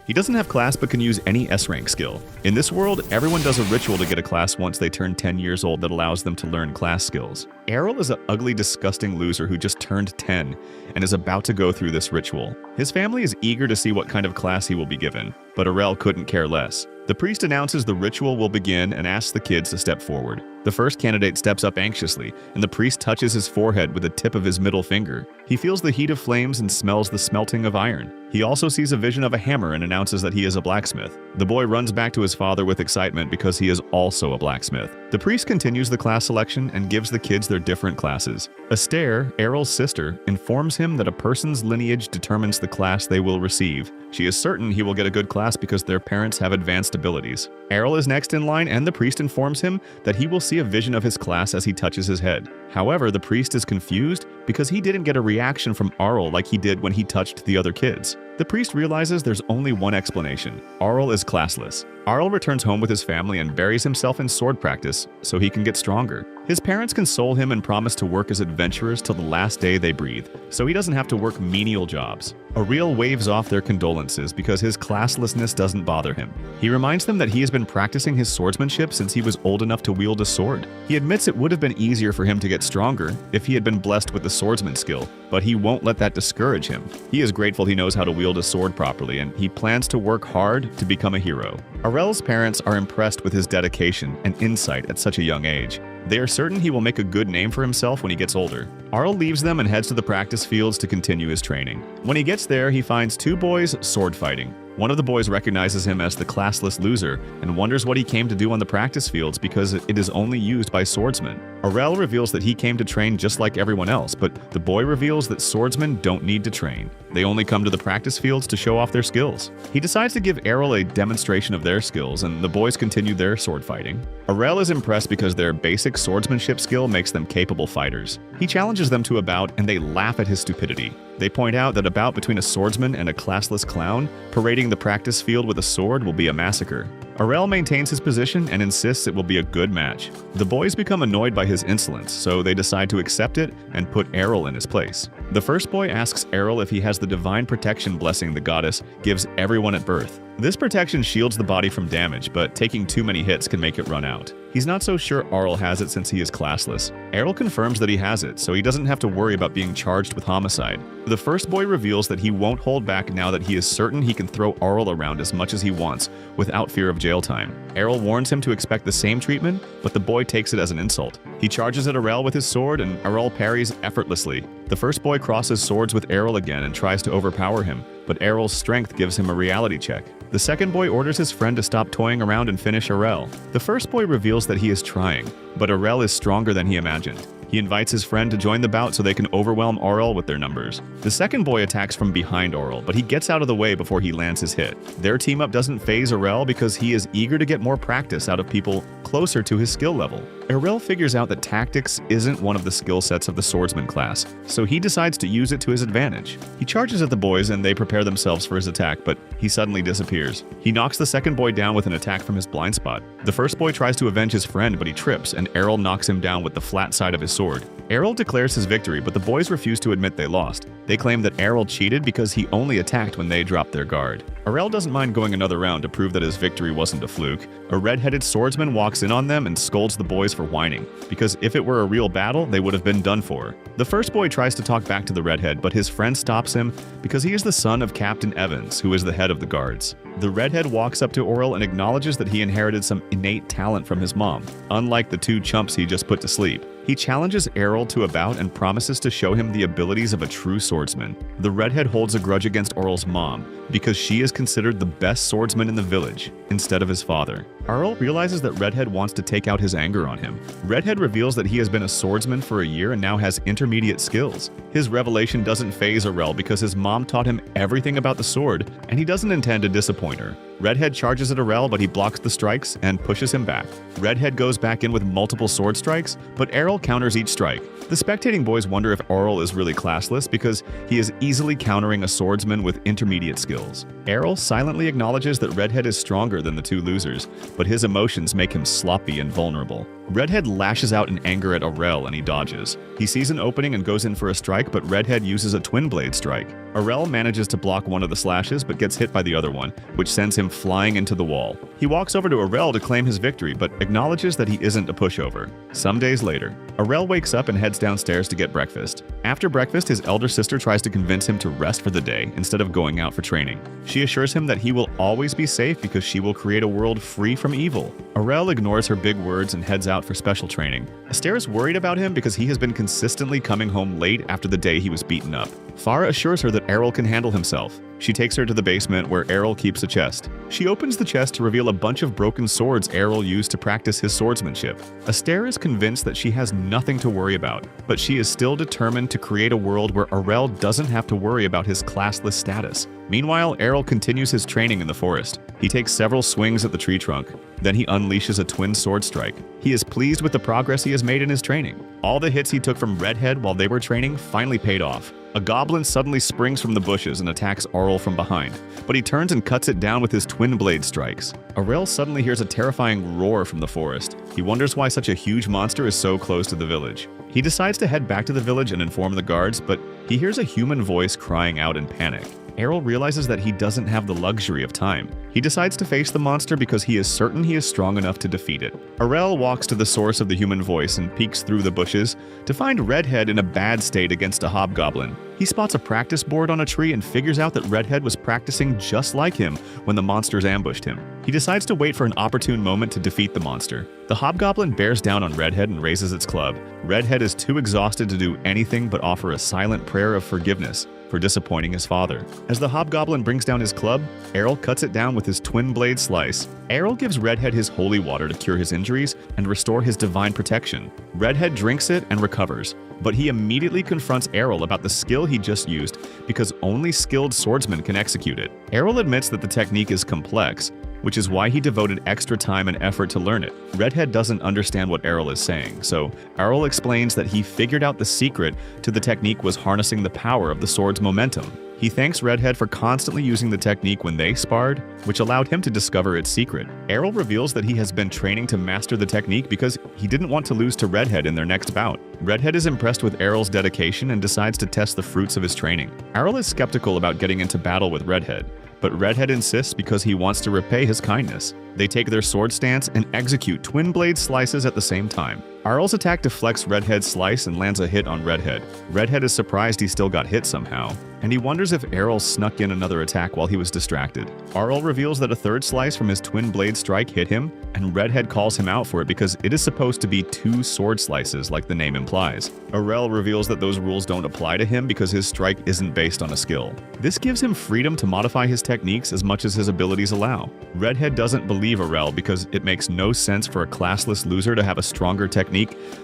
He doesn't have class but can use any S-rank skill. In this world, everyone does a ritual to get a class once they turn 10 years old that allows them to learn class skills. Errol is an ugly, disgusting loser who just turned 10 and is about to go through this ritual. His family is eager to see what kind of class he will be given, but Errol couldn't care less. The priest announces the ritual will begin and asks the kids to step forward. The first candidate steps up anxiously, and the priest touches his forehead with the tip of his middle finger. He feels the heat of flames and smells the smelting of iron. He also sees a vision of a hammer and announces that he is a blacksmith. The boy runs back to his father with excitement because he is also a blacksmith. The priest continues the class selection and gives the kids their different classes. Astaire, Errol's sister, informs him that a person's lineage determines the class they will receive. She is certain he will get a good class because their parents have advanced abilities. Errol is next in line, and the priest informs him that he will see a vision of his class as he touches his head. However, the priest is confused because he didn't get a reaction from Errol like he did when he touched the other kids. The priest realizes there's only one explanation. Errol is classless. Errol returns home with his family and buries himself in sword practice so he can get stronger. His parents console him and promise to work as adventurers till the last day they breathe, so he doesn't have to work menial jobs. Errol waves off their condolences because his classlessness doesn't bother him. He reminds them that he has been practicing his swordsmanship since he was old enough to wield a sword. He admits it would have been easier for him to get stronger if he had been blessed with the swordsman skill, but he won't let that discourage him. He is grateful he knows how to wield a sword properly, and he plans to work hard to become a hero. Errol's parents are impressed with his dedication and insight at such a young age. They are certain he will make a good name for himself when he gets older. Errol leaves them and heads to the practice fields to continue his training. When he gets there, he finds two boys sword fighting. One of the boys recognizes him as the classless loser and wonders what he came to do on the practice fields because it is only used by swordsmen. Errol reveals that he came to train just like everyone else, but the boy reveals that swordsmen don't need to train. They only come to the practice fields to show off their skills. He decides to give Errol a demonstration of their skills, and the boys continue their sword fighting. Errol is impressed because their basic swordsmanship skill makes them capable fighters. He challenges them to a bout, and they laugh at his stupidity. They point out that a bout between a swordsman and a classless clown parading the practice field with a sword will be a massacre. Errol maintains his position and insists it will be a good match. The boys become annoyed by his insolence, so they decide to accept it and put Errol in his place. The first boy asks Errol if he has the divine protection blessing the goddess gives everyone at birth. This protection shields the body from damage, but taking too many hits can make it run out. He's not so sure Errol has it since he is classless. Errol confirms that he has it, so he doesn't have to worry about being charged with homicide. The first boy reveals that he won't hold back now that he is certain he can throw Errol around as much as he wants without fear of jail time. Errol warns him to expect the same treatment, but the boy takes it as an insult. He charges at Errol with his sword, and Errol parries effortlessly. The first boy crosses swords with Errol again and tries to overpower him, but Errol's strength gives him a reality check. The second boy orders his friend to stop toying around and finish Errol. The first boy reveals that he is trying, but Errol is stronger than he imagined. He invites his friend to join the bout so they can overwhelm Errol with their numbers. The second boy attacks from behind Errol, but he gets out of the way before he lands his hit. Their team-up doesn't faze Errol because he is eager to get more practice out of people closer to his skill level. Errol figures out that tactics isn't one of the skill sets of the swordsman class, so he decides to use it to his advantage. He charges at the boys and they prepare themselves for his attack, but he suddenly disappears. He knocks the second boy down with an attack from his blind spot. The first boy tries to avenge his friend, but he trips, and Errol knocks him down with the flat side of his sword. Errol declares his victory, but the boys refuse to admit they lost. They claim that Errol cheated because he only attacked when they dropped their guard. Errol doesn't mind going another round to prove that his victory wasn't a fluke. A red-headed swordsman walks in on them and scolds the boys for whining, because if it were a real battle, they would have been done for. The first boy tries to talk back to the redhead, but his friend stops him because he is the son of Captain Evans, who is the head of the guards. The redhead walks up to Errol and acknowledges that he inherited some innate talent from his mom, unlike the two chumps he just put to sleep. He challenges Errol to a bout and promises to show him the abilities of a true swordsman. The redhead holds a grudge against Errol's mom because she is considered the best swordsman in the village instead of his father. Errol realizes that Redhead wants to take out his anger on him. Redhead reveals that he has been a swordsman for a year and now has intermediate skills. His revelation doesn't faze Errol because his mom taught him everything about the sword, and he doesn't intend to disappoint her. Redhead charges at Errol, but he blocks the strikes and pushes him back. Redhead goes back in with multiple sword strikes, but Errol counters each strike. The spectating boys wonder if Errol is really classless because he is easily countering a swordsman with intermediate skills. Errol silently acknowledges that Redhead is stronger than the two losers, but his emotions make him sloppy and vulnerable. Redhead lashes out in anger at Aurel and he dodges. He sees an opening and goes in for a strike, but Redhead uses a twin blade strike. Aurel manages to block one of the slashes but gets hit by the other one, which sends him flying into the wall. He walks over to Aurel to claim his victory, but acknowledges that he isn't a pushover. Some days later, Aurel wakes up and heads downstairs to get breakfast. After breakfast, his elder sister tries to convince him to rest for the day instead of going out for training. She assures him that he will always be safe because she will create a world free from evil. Aurel ignores her big words and heads out for special training. Astaire is worried about him because he has been consistently coming home late after the day he was beaten up. Farah assures her that Errol can handle himself. She takes her to the basement where Errol keeps a chest. She opens the chest to reveal a bunch of broken swords Errol used to practice his swordsmanship. Astaire is convinced that she has nothing to worry about, but she is still determined to create a world where Aurel doesn't have to worry about his classless status. Meanwhile, Errol continues his training in the forest. He takes several swings at the tree trunk. Then he unleashes a twin sword strike. He is pleased with the progress he has made in his training. All the hits he took from Redhead while they were training finally paid off. A goblin suddenly springs from the bushes and attacks Aurel from behind, but he turns and cuts it down with his twin blade strikes. Aurel suddenly hears a terrifying roar from the forest. He wonders why such a huge monster is so close to the village. He decides to head back to the village and inform the guards, but he hears a human voice crying out in panic. Errol realizes that he doesn't have the luxury of time. He decides to face the monster because he is certain he is strong enough to defeat it. Aurel walks to the source of the human voice and peeks through the bushes to find Redhead in a bad state against a hobgoblin. He spots a practice board on a tree and figures out that Redhead was practicing just like him when the monsters ambushed him. He decides to wait for an opportune moment to defeat the monster. The hobgoblin bears down on Redhead and raises its club. Redhead is too exhausted to do anything but offer a silent prayer of forgiveness for disappointing his father. As the hobgoblin brings down his club, Errol cuts it down with his twin blade slice. Errol gives Redhead his holy water to cure his injuries and restore his divine protection. Redhead drinks it and recovers, but he immediately confronts Errol about the skill he just used because only skilled swordsmen can execute it. Errol admits that the technique is complex, which is why he devoted extra time and effort to learn it. Redhead doesn't understand what Errol is saying, so Errol explains that he figured out the secret to the technique was harnessing the power of the sword's momentum. He thanks Redhead for constantly using the technique when they sparred, which allowed him to discover its secret. Errol reveals that he has been training to master the technique because he didn't want to lose to Redhead in their next bout. Redhead is impressed with Errol's dedication and decides to test the fruits of his training. Errol is skeptical about getting into battle with Redhead, but Redhead insists because he wants to repay his kindness. They take their sword stance and execute twin blade slices at the same time. Aurel's attack deflects Redhead's slice and lands a hit on Redhead. Redhead is surprised he still got hit somehow, and he wonders if Errol snuck in another attack while he was distracted. Aurel reveals that a third slice from his twin blade strike hit him, and Redhead calls him out for it because it is supposed to be 2 sword slices like the name implies. Aurel reveals that those rules don't apply to him because his strike isn't based on a skill. This gives him freedom to modify his techniques as much as his abilities allow. Redhead doesn't believe Aurel because it makes no sense for a classless loser to have a stronger technique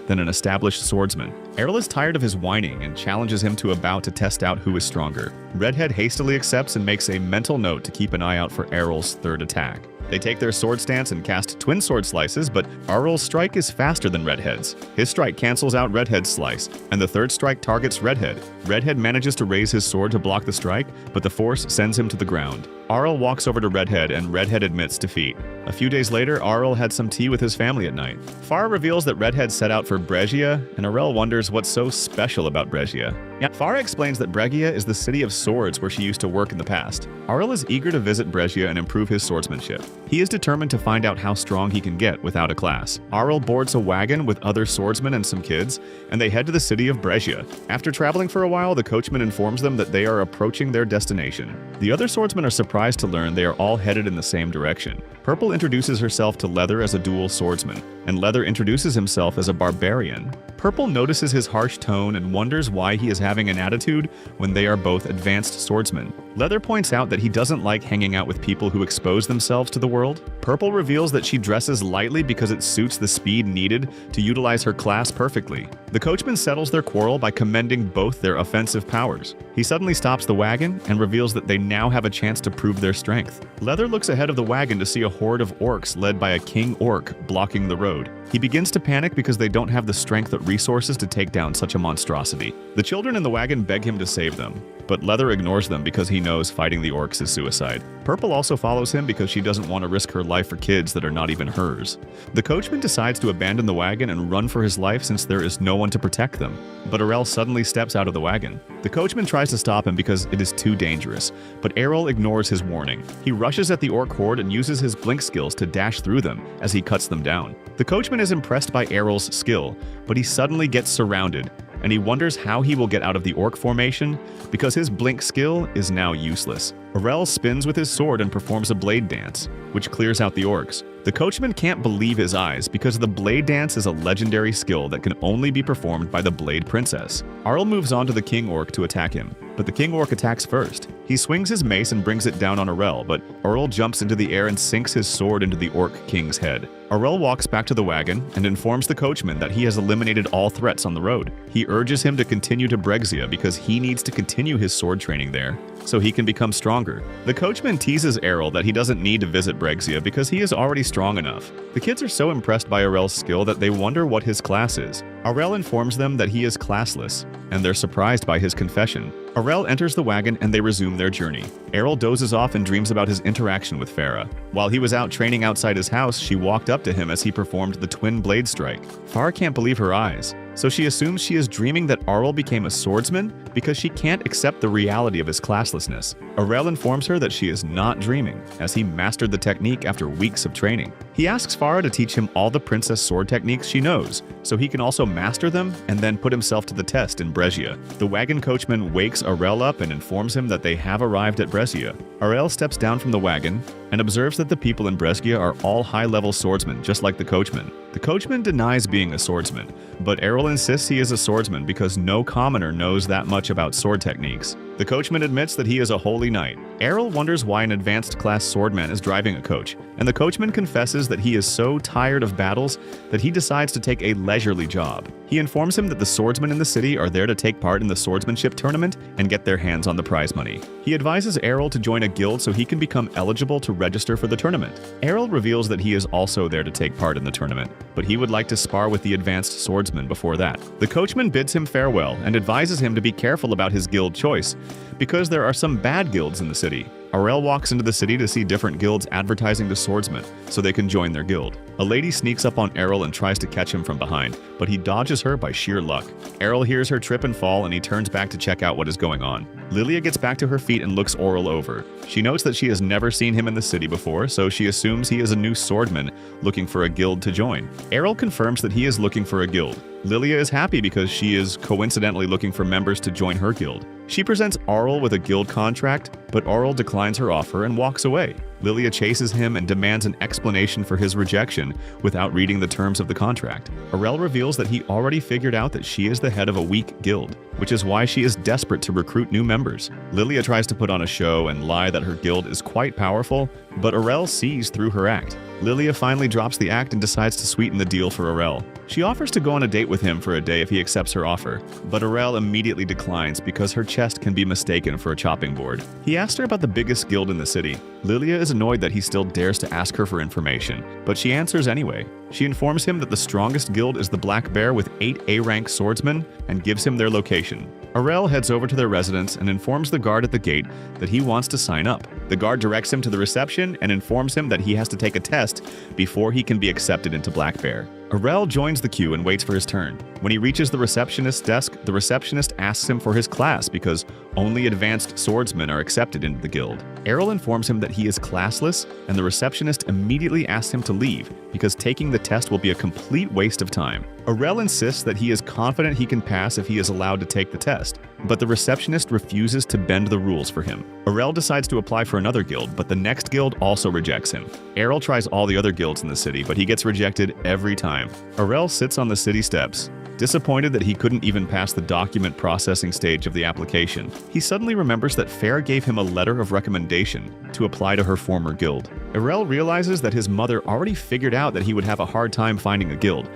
than an established swordsman. Errol is tired of his whining and challenges him to a bout to test out who is stronger. Redhead hastily accepts and makes a mental note to keep an eye out for Errol's third attack. They take their sword stance and cast twin sword slices, but Aurel's strike is faster than Redhead's. His strike cancels out Redhead's slice, and the third strike targets Redhead. Redhead manages to raise his sword to block the strike, but the force sends him to the ground. Aurel walks over to Redhead, and Redhead admits defeat. A few days later, Aurel had some tea with his family at night. Farah reveals that Redhead set out for Brescia, and Aurel wonders what's so special about Brescia. Farah explains that Brescia is the city of swords where she used to work in the past. Aurel is eager to visit Brescia and improve his swordsmanship. He is determined to find out how strong he can get without a class. Aurel boards a wagon with other swordsmen and some kids, and they head to the city of Brescia. After traveling for a while, the coachman informs them that they are approaching their destination. The other swordsmen are surprised to learn they are all headed in the same direction. Purple introduces herself to Leather as a dual swordsman, and Leather introduces himself as a barbarian. Purple notices his harsh tone and wonders why he is having an attitude when they are both advanced swordsmen. Leather points out that he doesn't like hanging out with people who expose themselves to the world. Purple reveals that she dresses lightly because it suits the speed needed to utilize her class perfectly. The coachman settles their quarrel by commending both their offensive powers. He suddenly stops the wagon and reveals that they now have a chance to prove their strength. Leather looks ahead of the wagon to see a horde of orcs led by a king orc blocking the road. He begins to panic because they don't have the strength or resources to take down such a monstrosity. The children in the wagon beg him to save them, but Leather ignores them because he knows fighting the orcs is suicide. Purple also follows him because she doesn't want to risk her life for kids that are not even hers. The coachman decides to abandon the wagon and run for his life since there is no one to protect them, but Arel suddenly steps out of the wagon. The coachman tries to stop him because it is too dangerous, but Errol ignores his warning. He rushes at the orc horde and uses his blink skills to dash through them as he cuts them down. The coachman is impressed by Errol's skill, but he suddenly gets surrounded, and he wonders how he will get out of the orc formation because his blink skill is now useless. Arel spins with his sword and performs a blade dance, which clears out the orcs. The coachman can't believe his eyes because the blade dance is a legendary skill that can only be performed by the Blade Princess. Arl moves on to the king orc to attack him, but the king orc attacks first. He swings his mace and brings it down on Arel, but Arl jumps into the air and sinks his sword into the orc king's head. Arel walks back to the wagon and informs the coachman that he has eliminated all threats on the road. He urges him to continue to Brexia because he needs to continue his sword training there so he can become stronger. The coachman teases Errol that he doesn't need to visit Brexia because he is already strong enough. The kids are so impressed by Arel's skill that they wonder what his class is. Arel informs them that he is classless, and they're surprised by his confession. Arel enters the wagon and they resume their journey. Errol dozes off and dreams about his interaction with Farah. While he was out training outside his house, she walked up to him as he performed the twin blade strike. Farah can't believe her eyes, so she assumes she is dreaming that Arl became a swordsman because she can't accept the reality of his classlessness. Arel informs her that she is not dreaming, as he mastered the technique after weeks of training. He asks Farah to teach him all the princess sword techniques she knows, so he can also master them and then put himself to the test in Brezia. The wagon coachman wakes Arel up and informs him that they have arrived at Brezia. Arel steps down from the wagon and observes that the people in Brezia are all high-level swordsmen, just like the coachman. The coachman denies being a swordsman, but Errol insists he is a swordsman because no commoner knows that much about sword techniques. The coachman admits that he is a holy knight. Errol wonders why an advanced class swordman is driving a coach, and the coachman confesses that he is so tired of battles that he decides to take a leisurely job. He informs him that the swordsmen in the city are there to take part in the swordsmanship tournament and get their hands on the prize money. He advises Errol to join a guild so he can become eligible to register for the tournament. Errol reveals that he is also there to take part in the tournament, but he would like to spar with the advanced swordsman before that. The coachman bids him farewell and advises him to be careful about his guild choice, because there are some bad guilds in the city. Arel walks into the city to see different guilds advertising to swordsmen so they can join their guild. A lady sneaks up on Errol and tries to catch him from behind, but he dodges her by sheer luck. Errol hears her trip and fall and he turns back to check out what is going on. Lilia gets back to her feet and looks Orel over. She notes that she has never seen him in the city before, so she assumes he is a new swordman looking for a guild to join. Errol confirms that he is looking for a guild. Lilia is happy because she is coincidentally looking for members to join her guild. She presents Arl with a guild contract, but Arl declines her offer and walks away. Lilia chases him and demands an explanation for his rejection without reading the terms of the contract. Arel reveals that he already figured out that she is the head of a weak guild, which is why she is desperate to recruit new members. Lilia tries to put on a show and lie that her guild is quite powerful, but Arel sees through her act. Lilia finally drops the act and decides to sweeten the deal for Arel. She offers to go on a date with him for a day if he accepts her offer, but Arel immediately declines because her chest can be mistaken for a chopping board. He asks her about the biggest guild in the city. Lilia is annoyed that he still dares to ask her for information, but she answers anyway. She informs him that the strongest guild is the Black Bear with 8 A-rank swordsmen and gives him their location. Arel heads over to their residence and informs the guard at the gate that he wants to sign up. The guard directs him to the reception and informs him that he has to take a test before he can be accepted into Black Bear. Arel joins the queue and waits for his turn. When he reaches the receptionist's desk, the receptionist asks him for his class because only advanced swordsmen are accepted into the guild. Errol informs him that he is classless, and the receptionist immediately asks him to leave because taking the test will be a complete waste of time. Arel insists that he is confident he can pass if he is allowed to take the test, but the receptionist refuses to bend the rules for him. Arel decides to apply for another guild, but the next guild also rejects him. Errol tries all the other guilds in the city, but he gets rejected every time. Arel sits on the city steps, disappointed that he couldn't even pass the document processing stage of the application. He suddenly remembers that Farah gave him a letter of recommendation to apply to her former guild. Arel realizes that his mother already figured out that he would have a hard time finding a guild,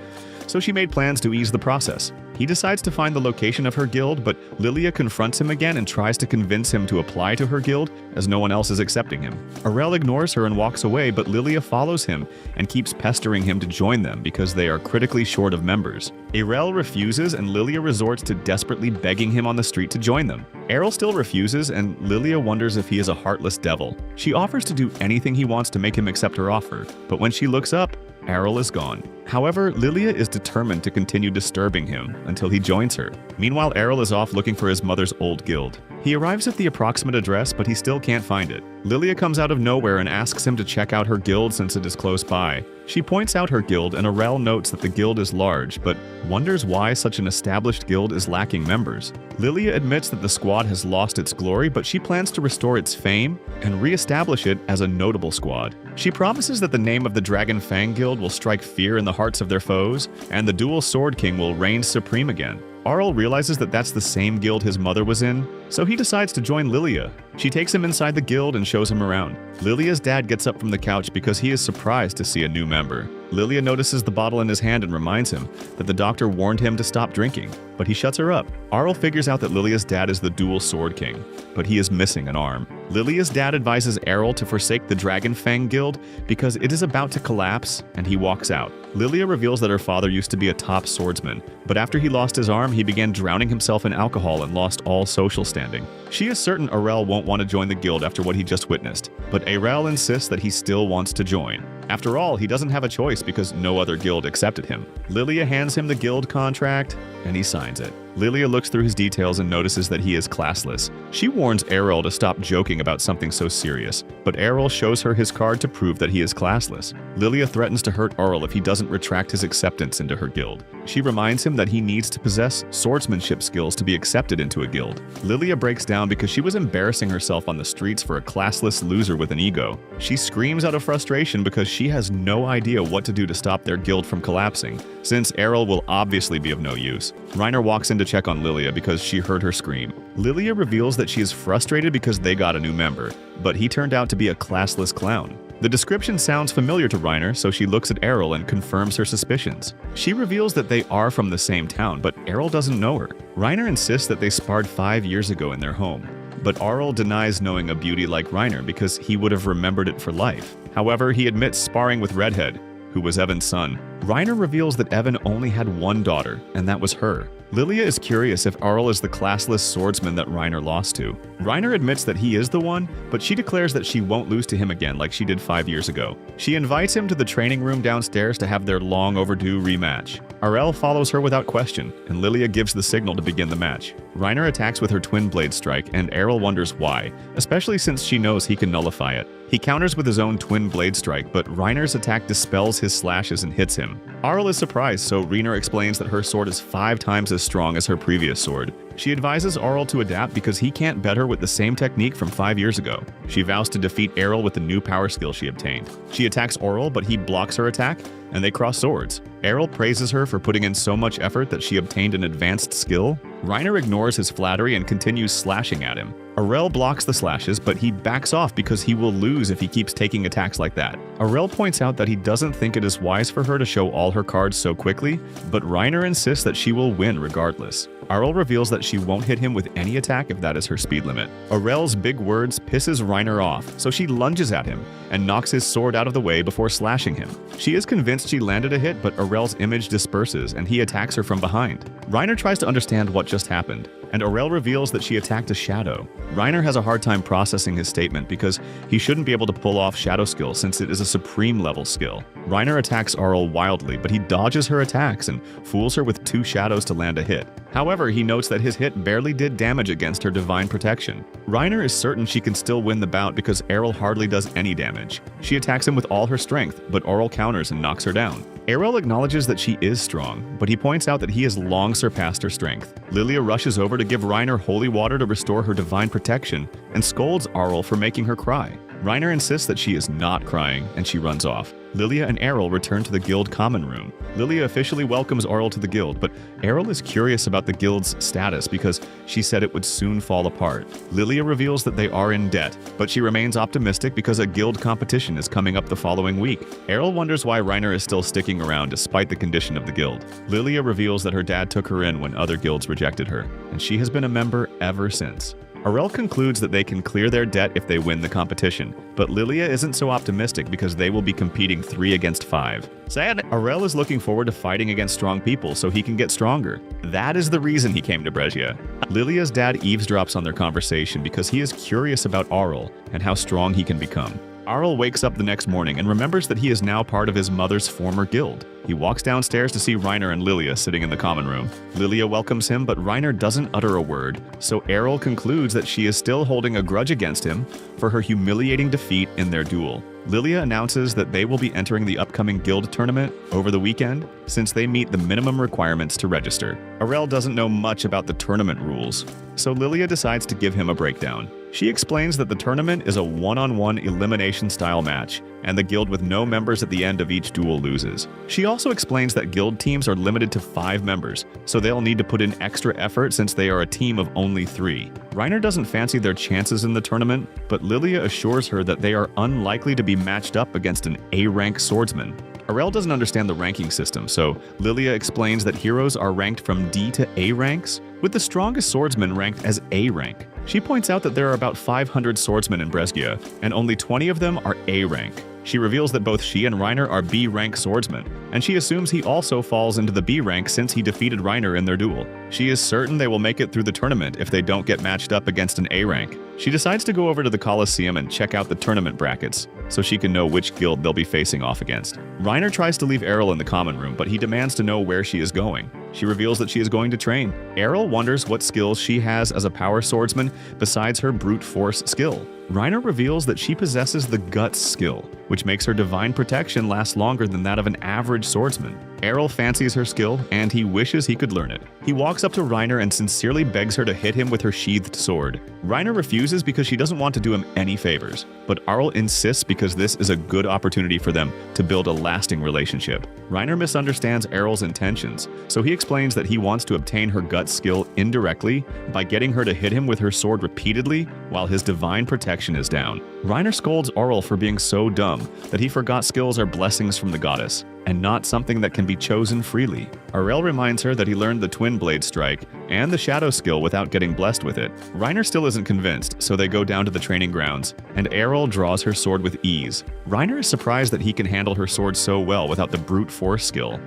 so she made plans to ease the process. He decides to find the location of her guild, but Lilia confronts him again and tries to convince him to apply to her guild, as no one else is accepting him. Arel ignores her and walks away, but Lilia follows him and keeps pestering him to join them because they are critically short of members. Arel refuses, and Lilia resorts to desperately begging him on the street to join them. Arel still refuses, and Lilia wonders if he is a heartless devil. She offers to do anything he wants to make him accept her offer, but when she looks up, Arel is gone. However, Lilia is determined to continue disturbing him until he joins her. Meanwhile, Arel is off looking for his mother's old guild. He arrives at the approximate address, but he still can't find it. Lilia comes out of nowhere and asks him to check out her guild since it is close by. She points out her guild, and Arel notes that the guild is large, but wonders why such an established guild is lacking members. Lilia admits that the squad has lost its glory, but she plans to restore its fame and re-establish it as a notable squad. She promises that the name of the Dragon Fang Guild will strike fear in the hearts of their foes, and the Dual Sword King will reign supreme again. Arel realizes that that's the same guild his mother was in, so he decides to join Lilia. She takes him inside the guild and shows him around. Lilia's dad gets up from the couch because he is surprised to see a new member. Lilia notices the bottle in his hand and reminds him that the doctor warned him to stop drinking, but he shuts her up. Arel figures out that Lilia's dad is the Dual Sword King, but he is missing an arm. Lilia's dad advises Arel to forsake the Dragon Fang Guild because it is about to collapse, and he walks out. Lilia reveals that her father used to be a top swordsman, but after he lost his arm, he began drowning himself in alcohol and lost all social standing. She is certain Arel won't want to join the guild after what he just witnessed, but Arel insists that he still wants to join. After all, he doesn't have a choice because no other guild accepted him. Lilia hands him the guild contract, and he signs it. Lilia looks through his details and notices that he is classless. She warns Arel to stop joking about something so serious, but Arel shows her his card to prove that he is classless. Lilia threatens to hurt Arel if he doesn't retract his acceptance into her guild. She reminds him that he needs to possess swordsmanship skills to be accepted into a guild. Lilia breaks down because she was embarrassing herself on the streets for a classless loser with an ego. She screams out of frustration because she has no idea what to do to stop their guild from collapsing, since Arel will obviously be of no use. Reiner walks in to check on Lilia because she heard her scream. Lilia reveals that she is frustrated because they got a new member, but he turned out to be a classless clown. The description sounds familiar to Reiner, so she looks at Arel and confirms her suspicions. She reveals that they are from the same town, but Arel doesn't know her. Reiner insists that they sparred 5 years ago in their home, but Arel denies knowing a beauty like Reiner because he would have remembered it for life. However, he admits sparring with Redhead, who was Evan's son. Reiner reveals that Evan only had one daughter, and that was her. Lilia is curious if Arel is the classless swordsman that Reiner lost to. Reiner admits that he is the one, but she declares that she won't lose to him again like she did 5 years ago. She invites him to the training room downstairs to have their long overdue rematch. Arel follows her without question, and Lilia gives the signal to begin the match. Reiner attacks with her twin blade strike, and Arel wonders why, especially since she knows he can nullify it. He counters with his own twin blade strike, but Reiner's attack dispels his slashes and hits him. Arel is surprised, so Reiner explains that her sword is 5 times as strong as her previous sword. She advises Arel to adapt because he can't bet her with the same technique from 5 years ago. She vows to defeat Arel with the new power skill she obtained. She attacks Arel, but he blocks her attack, and they cross swords. Arel praises her for putting in so much effort that she obtained an advanced skill. Reiner ignores his flattery and continues slashing at him. Arel blocks the slashes, but he backs off because he will lose if he keeps taking attacks like that. Arel points out that he doesn't think it is wise for her to show all her cards so quickly, but Reiner insists that she will win regardless. Arel reveals that she won't hit him with any attack if that is her speed limit. Arel's big words pisses Reiner off, so she lunges at him and knocks his sword out of the way before slashing him. She is convinced she landed a hit, but Arel's image disperses and he attacks her from behind. Reiner tries to understand what just happened, and Arel reveals that she attacked a shadow. Reiner has a hard time processing his statement because he shouldn't be able to pull off shadow skill since it is a supreme level skill. Reiner attacks Arel wildly, but he dodges her attacks and fools her with 2 shadows to land a hit. However, he notes that his hit barely did damage against her divine protection. Reiner is certain she can still win the bout because Arel hardly does any damage. She attacks him with all her strength, but Arel counters and knocks her down. Arel acknowledges that she is strong, but he points out that he has long surpassed her strength. Lilia rushes over to give Reiner holy water to restore her divine protection and scolds Arel for making her cry. Reiner insists that she is not crying, and she runs off. Lilia and Errol return to the guild common room. Lilia officially welcomes Aurel to the guild, but Errol is curious about the guild's status because she said it would soon fall apart. Lilia reveals that they are in debt, but she remains optimistic because a guild competition is coming up the following week. Errol wonders why Reiner is still sticking around despite the condition of the guild. Lilia reveals that her dad took her in when other guilds rejected her, and she has been a member ever since. Aurel concludes that they can clear their debt if they win the competition, but Lilia isn't so optimistic because they will be competing 3 against 5. Sad, Aurel is looking forward to fighting against strong people so he can get stronger. That is the reason he came to Brescia. Lilia's dad eavesdrops on their conversation because he is curious about Aurel and how strong he can become. Aurel wakes up the next morning and remembers that he is now part of his mother's former guild. He walks downstairs to see Reiner and Lilia sitting in the common room. Lilia welcomes him, but Reiner doesn't utter a word, so Errol concludes that she is still holding a grudge against him for her humiliating defeat in their duel. Lilia announces that they will be entering the upcoming guild tournament over the weekend since they meet the minimum requirements to register. Aurel doesn't know much about the tournament rules, so Lilia decides to give him a breakdown. She explains that the tournament is a one-on-one elimination-style match, and the guild with no members at the end of each duel loses. She also explains that guild teams are limited to 5 members, so they'll need to put in extra effort since they are a team of only 3. Reiner doesn't fancy their chances in the tournament, but Lilia assures her that they are unlikely to be matched up against an A-rank swordsman. Aurel doesn't understand the ranking system, so Lilia explains that heroes are ranked from D to A ranks, with the strongest swordsman ranked as A rank. She points out that there are about 500 swordsmen in Brescia, and only 20 of them are A rank. She reveals that both she and Reiner are B rank swordsmen, and she assumes he also falls into the B rank since he defeated Reiner in their duel. She is certain they will make it through the tournament if they don't get matched up against an A rank. She decides to go over to the Colosseum and check out the tournament brackets, so she can know which guild they'll be facing off against. Reiner tries to leave Errol in the common room, but he demands to know where she is going. She reveals that she is going to train. Errol wonders what skills she has as a power swordsman besides her brute force skill. Reiner reveals that she possesses the Guts skill, which makes her divine protection last longer than that of an average swordsman. Errol fancies her skill, and he wishes he could learn it. He walks up to Reiner and sincerely begs her to hit him with her sheathed sword. Reiner refuses because she doesn't want to do him any favors, but Aurel insists because this is a good opportunity for them to build a lasting relationship. Reiner misunderstands Errol's intentions, so he explains that he wants to obtain her Guts skill indirectly by getting her to hit him with her sword repeatedly while his divine protection is down. Reiner scolds Aurel for being so dumb that he forgot skills are blessings from the goddess, and not something that can be chosen freely. Aurel reminds her that he learned the Twin Blade Strike and the Shadow skill without getting blessed with it. Reiner still isn't convinced, so they go down to the training grounds, and Errol draws her sword with ease. Reiner is surprised that he can handle her sword so well without the brute force skill.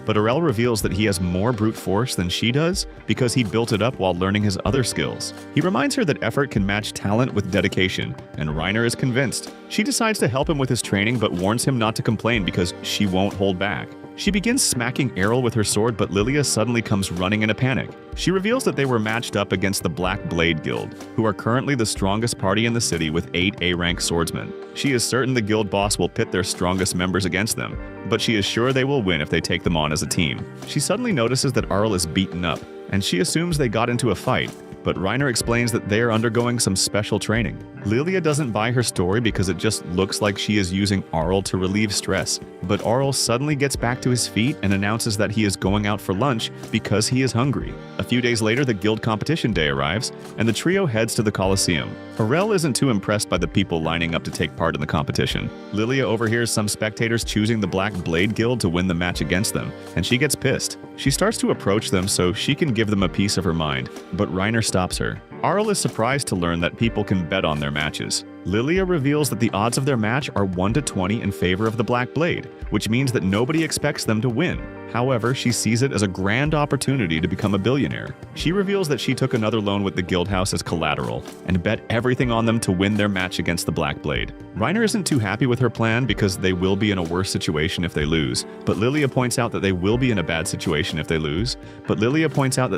But Aurel reveals that he has more brute force than she does because he built it up while learning his other skills. He reminds her that effort can match talent with dedication, and Reiner is convinced. She decides to help him with his training but warns him not to complain because she won't hold back. She begins smacking Errol with her sword, but Lilia suddenly comes running in a panic. She reveals that they were matched up against the Black Blade Guild, who are currently the strongest party in the city with 8 A-rank swordsmen. She is certain the guild boss will pit their strongest members against them, but she is sure they will win if they take them on as a team. She suddenly notices that Aurel is beaten up, and she assumes they got into a fight, but Reiner explains that they are undergoing some special training. Lilia doesn't buy her story because it just looks like she is using Aurel to relieve stress, but Aurel suddenly gets back to his feet and announces that he is going out for lunch because he is hungry. A few days later, the guild competition day arrives, and the trio heads to the Colosseum. Aurel isn't too impressed by the people lining up to take part in the competition. Lilia overhears some spectators choosing the Black Blade Guild to win the match against them, and she gets pissed. She starts to approach them so she can give them a piece of her mind, but Reiner stops her. Aurel is surprised to learn that people can bet on their matches. Lilia reveals that the odds of their match are 1 to 20 in favor of the Black Blade, which means that nobody expects them to win. However, she sees it as a grand opportunity to become a billionaire. She reveals that she took another loan with the guild house as collateral and bet everything on them to win their match against the Black Blade. Reiner isn't too happy with her plan because they will be in a worse situation if they lose, but Lilia points out that they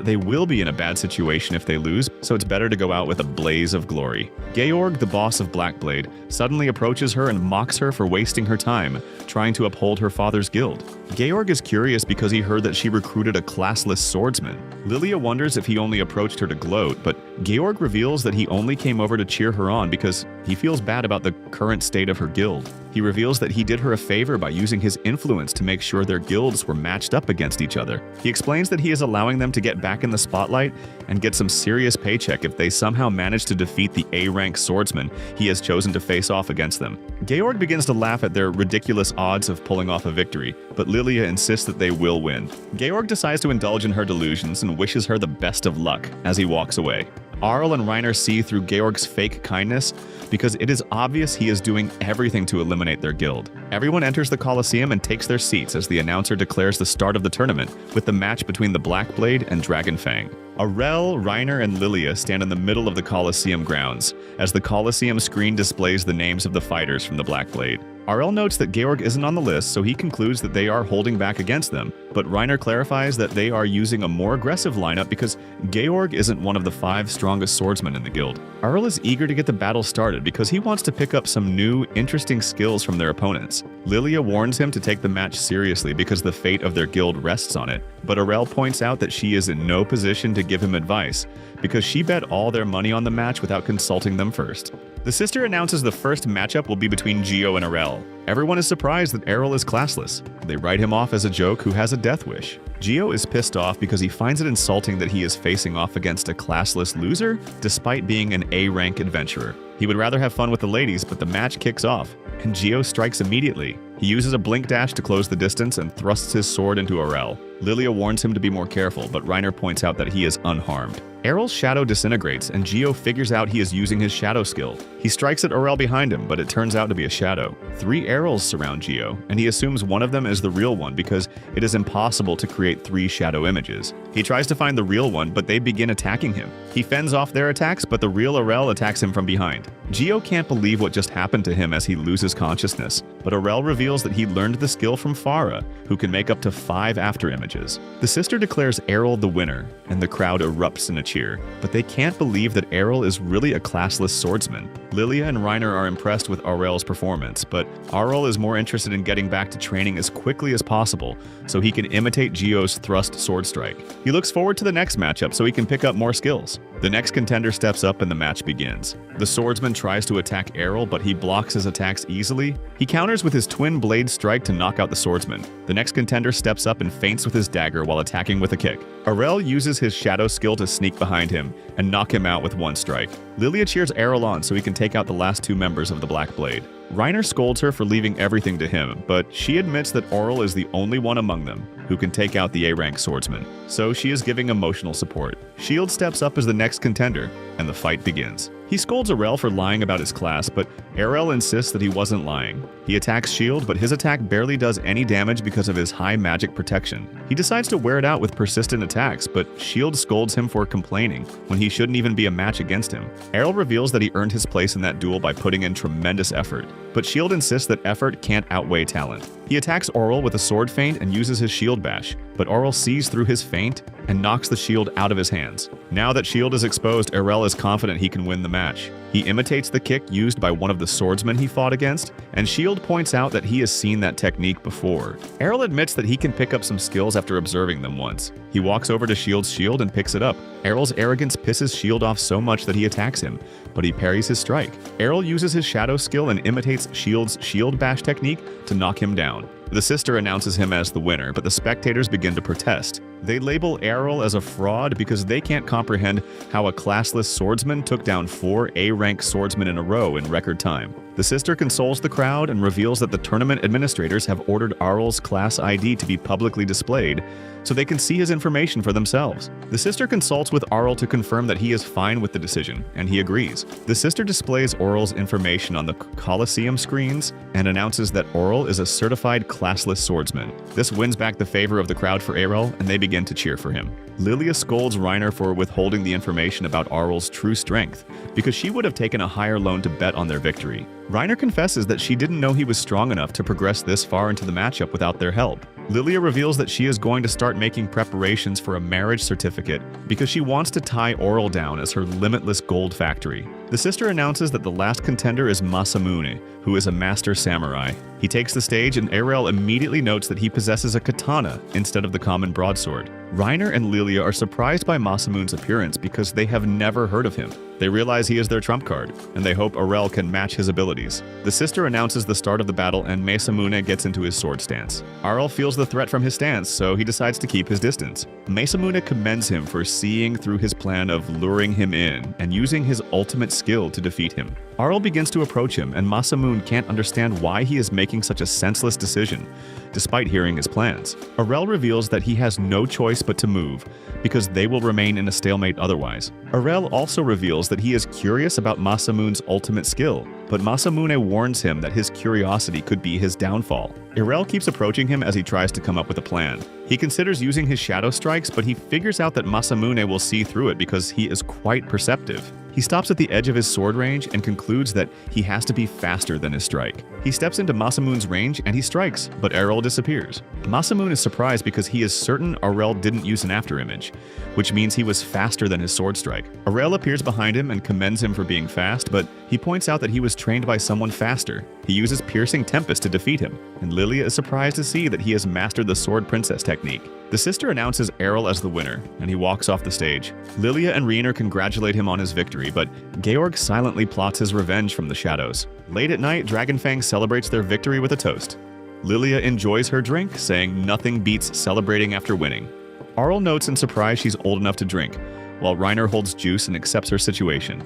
will be in a bad situation if they lose, so it's better to go out with a blaze of glory. Georg, the boss of Black Blade, suddenly approaches her and mocks her for wasting her time, trying to uphold her father's guild. Georg is curious furious because he heard that she recruited a classless swordsman. Lilia wonders if he only approached her to gloat, but Georg reveals that he only came over to cheer her on because he feels bad about the current state of her guild. He reveals that he did her a favor by using his influence to make sure their guilds were matched up against each other. He explains that he is allowing them to get back in the spotlight and get some serious paycheck if they somehow manage to defeat the A-rank swordsman he has chosen to face off against them. Georg begins to laugh at their ridiculous odds of pulling off a victory, but Lilia insists that they will win. Georg decides to indulge in her delusions and wishes her the best of luck as he walks away. Arl and Reiner see through Georg's fake kindness because it is obvious he is doing everything to eliminate their guild. Everyone enters the Colosseum and takes their seats as the announcer declares the start of the tournament with the match between the Black Blade and Dragonfang. Arel, Reiner, and Lilia stand in the middle of the Colosseum grounds as the Colosseum screen displays the names of the fighters from the Black Blade. Arel notes that Georg isn't on the list, so he concludes that they are holding back against them, but Reiner clarifies that they are using a more aggressive lineup because Georg isn't one of the 5 strongest swordsmen in the guild. Arel is eager to get the battle started because he wants to pick up some new, interesting skills from their opponents. Lilia warns him to take the match seriously because the fate of their guild rests on it, but Arel points out that she is in no position to give him advice because she bet all their money on the match without consulting them first. The sister announces the first matchup will be between Geo and Arel. Everyone is surprised that Arel is classless. They write him off as a joke who has a death wish. Geo is pissed off because he finds it insulting that he is facing off against a classless loser despite being an A-rank adventurer. He would rather have fun with the ladies, but the match kicks off, and Geo strikes immediately. He uses a blink dash to close the distance and thrusts his sword into Arel. Lilia warns him to be more careful, but Reiner points out that he is unharmed. Arel's shadow disintegrates, and Geo figures out he is using his shadow skill. He strikes at Arel behind him, but it turns out to be a shadow. 3 Arels surround Geo, and he assumes one of them is the real one because it is impossible to create 3 shadow images. He tries to find the real one, but they begin attacking him. He fends off their attacks, but the real Arel attacks him from behind. Geo can't believe what just happened to him as he loses consciousness, but Arel reveals that he learned the skill from Farah, who can make up to 5 after images. The sister declares Arel the winner, and the crowd erupts in a cheer, but they can't believe that Arel is really a classless swordsman. Lilia and Reiner are impressed with Arel's performance, but Arel is more interested in getting back to training as quickly as possible so he can imitate Geo's thrust sword strike. He looks forward to the next matchup so he can pick up more skills. The next contender steps up and the match begins. The swordsman tries to attack Arel, but he blocks his attacks easily. He counters with his twin blade strike to knock out the swordsman. The next contender steps up and feints with his dagger while attacking with a kick. Arel uses his shadow skill to sneak behind him and knock him out with one strike. Lilia cheers Arel on so he can take out the last 2 members of the Black Blade. Reiner scolds her for leaving everything to him, but she admits that Arel is the only one among them who can take out the A-rank swordsman, so she is giving emotional support. Shield steps up as the next contender, and the fight begins. He scolds Arel for lying about his class, but Arel insists that he wasn't lying. He attacks Shield, but his attack barely does any damage because of his high magic protection. He decides to wear it out with persistent attacks, but Shield scolds him for complaining when he shouldn't even be a match against him. Arel reveals that he earned his place in that duel by putting in tremendous effort, but Shield insists that effort can't outweigh talent. He attacks Arel with a sword feint and uses his shield bash, but Arel sees through his feint and knocks the shield out of his hands. Now that Shield is exposed, Arel is confident he can win the match. He imitates the kick used by one of the swordsmen he fought against, and Shield points out that he has seen that technique before. Arel admits that he can pick up some skills after observing them once. He walks over to Shield's shield and picks it up. Arel's arrogance pisses Shield off so much that he attacks him, but he parries his strike. Arel uses his shadow skill and imitates Shield's shield bash technique to knock him down. The sister announces him as the winner, but the spectators begin to protest. They label Arel as a fraud because they can't comprehend how a classless swordsman took down 4 A-rank swordsmen in a row in record time. The sister consoles the crowd and reveals that the tournament administrators have ordered Arel's class ID to be publicly displayed so they can see his information for themselves. The sister consults with Arel to confirm that he is fine with the decision, and he agrees. The sister displays Arel's information on the Colosseum screens and announces that Arel is a certified classless swordsman. This wins back the favor of the crowd for Arel, and they begin to cheer for him. Lilia scolds Reiner for withholding the information about Arel's true strength, because she would have taken a higher loan to bet on their victory. Reiner confesses that she didn't know he was strong enough to progress this far into the matchup without their help. Lilia reveals that she is going to start making preparations for a marriage certificate because she wants to tie Arel down as her limitless gold factory. The sister announces that the last contender is Masamune, who is a master samurai. He takes the stage and Erel immediately notes that he possesses a katana instead of the common broadsword. Reiner and Lilia are surprised by Masamune's appearance because they have never heard of him. They realize he is their trump card, and they hope Erel can match his abilities. The sister announces the start of the battle and Masamune gets into his sword stance. Erel feels the threat from his stance, so he decides to keep his distance. Masamune commends him for seeing through his plan of luring him in and using his ultimate skill to defeat him. Erel begins to approach him, and Masamune can't understand why he is making such a senseless decision, despite hearing his plans. Erel reveals that he has no choice but to move, because they will remain in a stalemate otherwise. Erel also reveals that he is curious about Masamune's ultimate skill, but Masamune warns him that his curiosity could be his downfall. Erel keeps approaching him as he tries to come up with a plan. He considers using his shadow strikes, but he figures out that Masamune will see through it because he is quite perceptive. He stops at the edge of his sword range and concludes that he has to be faster than his strike. He steps into Masamune's range and he strikes, but Erel disappears. Masamune is surprised because he is certain Erel didn't use an afterimage, which means he was faster than his sword strike. Erel appears behind him and commends him for being fast, but he points out that he was trained by someone faster. He uses Piercing Tempest to defeat him, and Lilia is surprised to see that he has mastered the Sword Princess technique. The sister announces Erel as the winner, and he walks off the stage. Lilia and Reiner congratulate him on his victory, but Georg silently plots his revenge from the shadows. Late at night, Dragonfang celebrates their victory with a toast. Lilia enjoys her drink, saying nothing beats celebrating after winning. Arl notes in surprise she's old enough to drink, while Reiner holds juice and accepts her situation.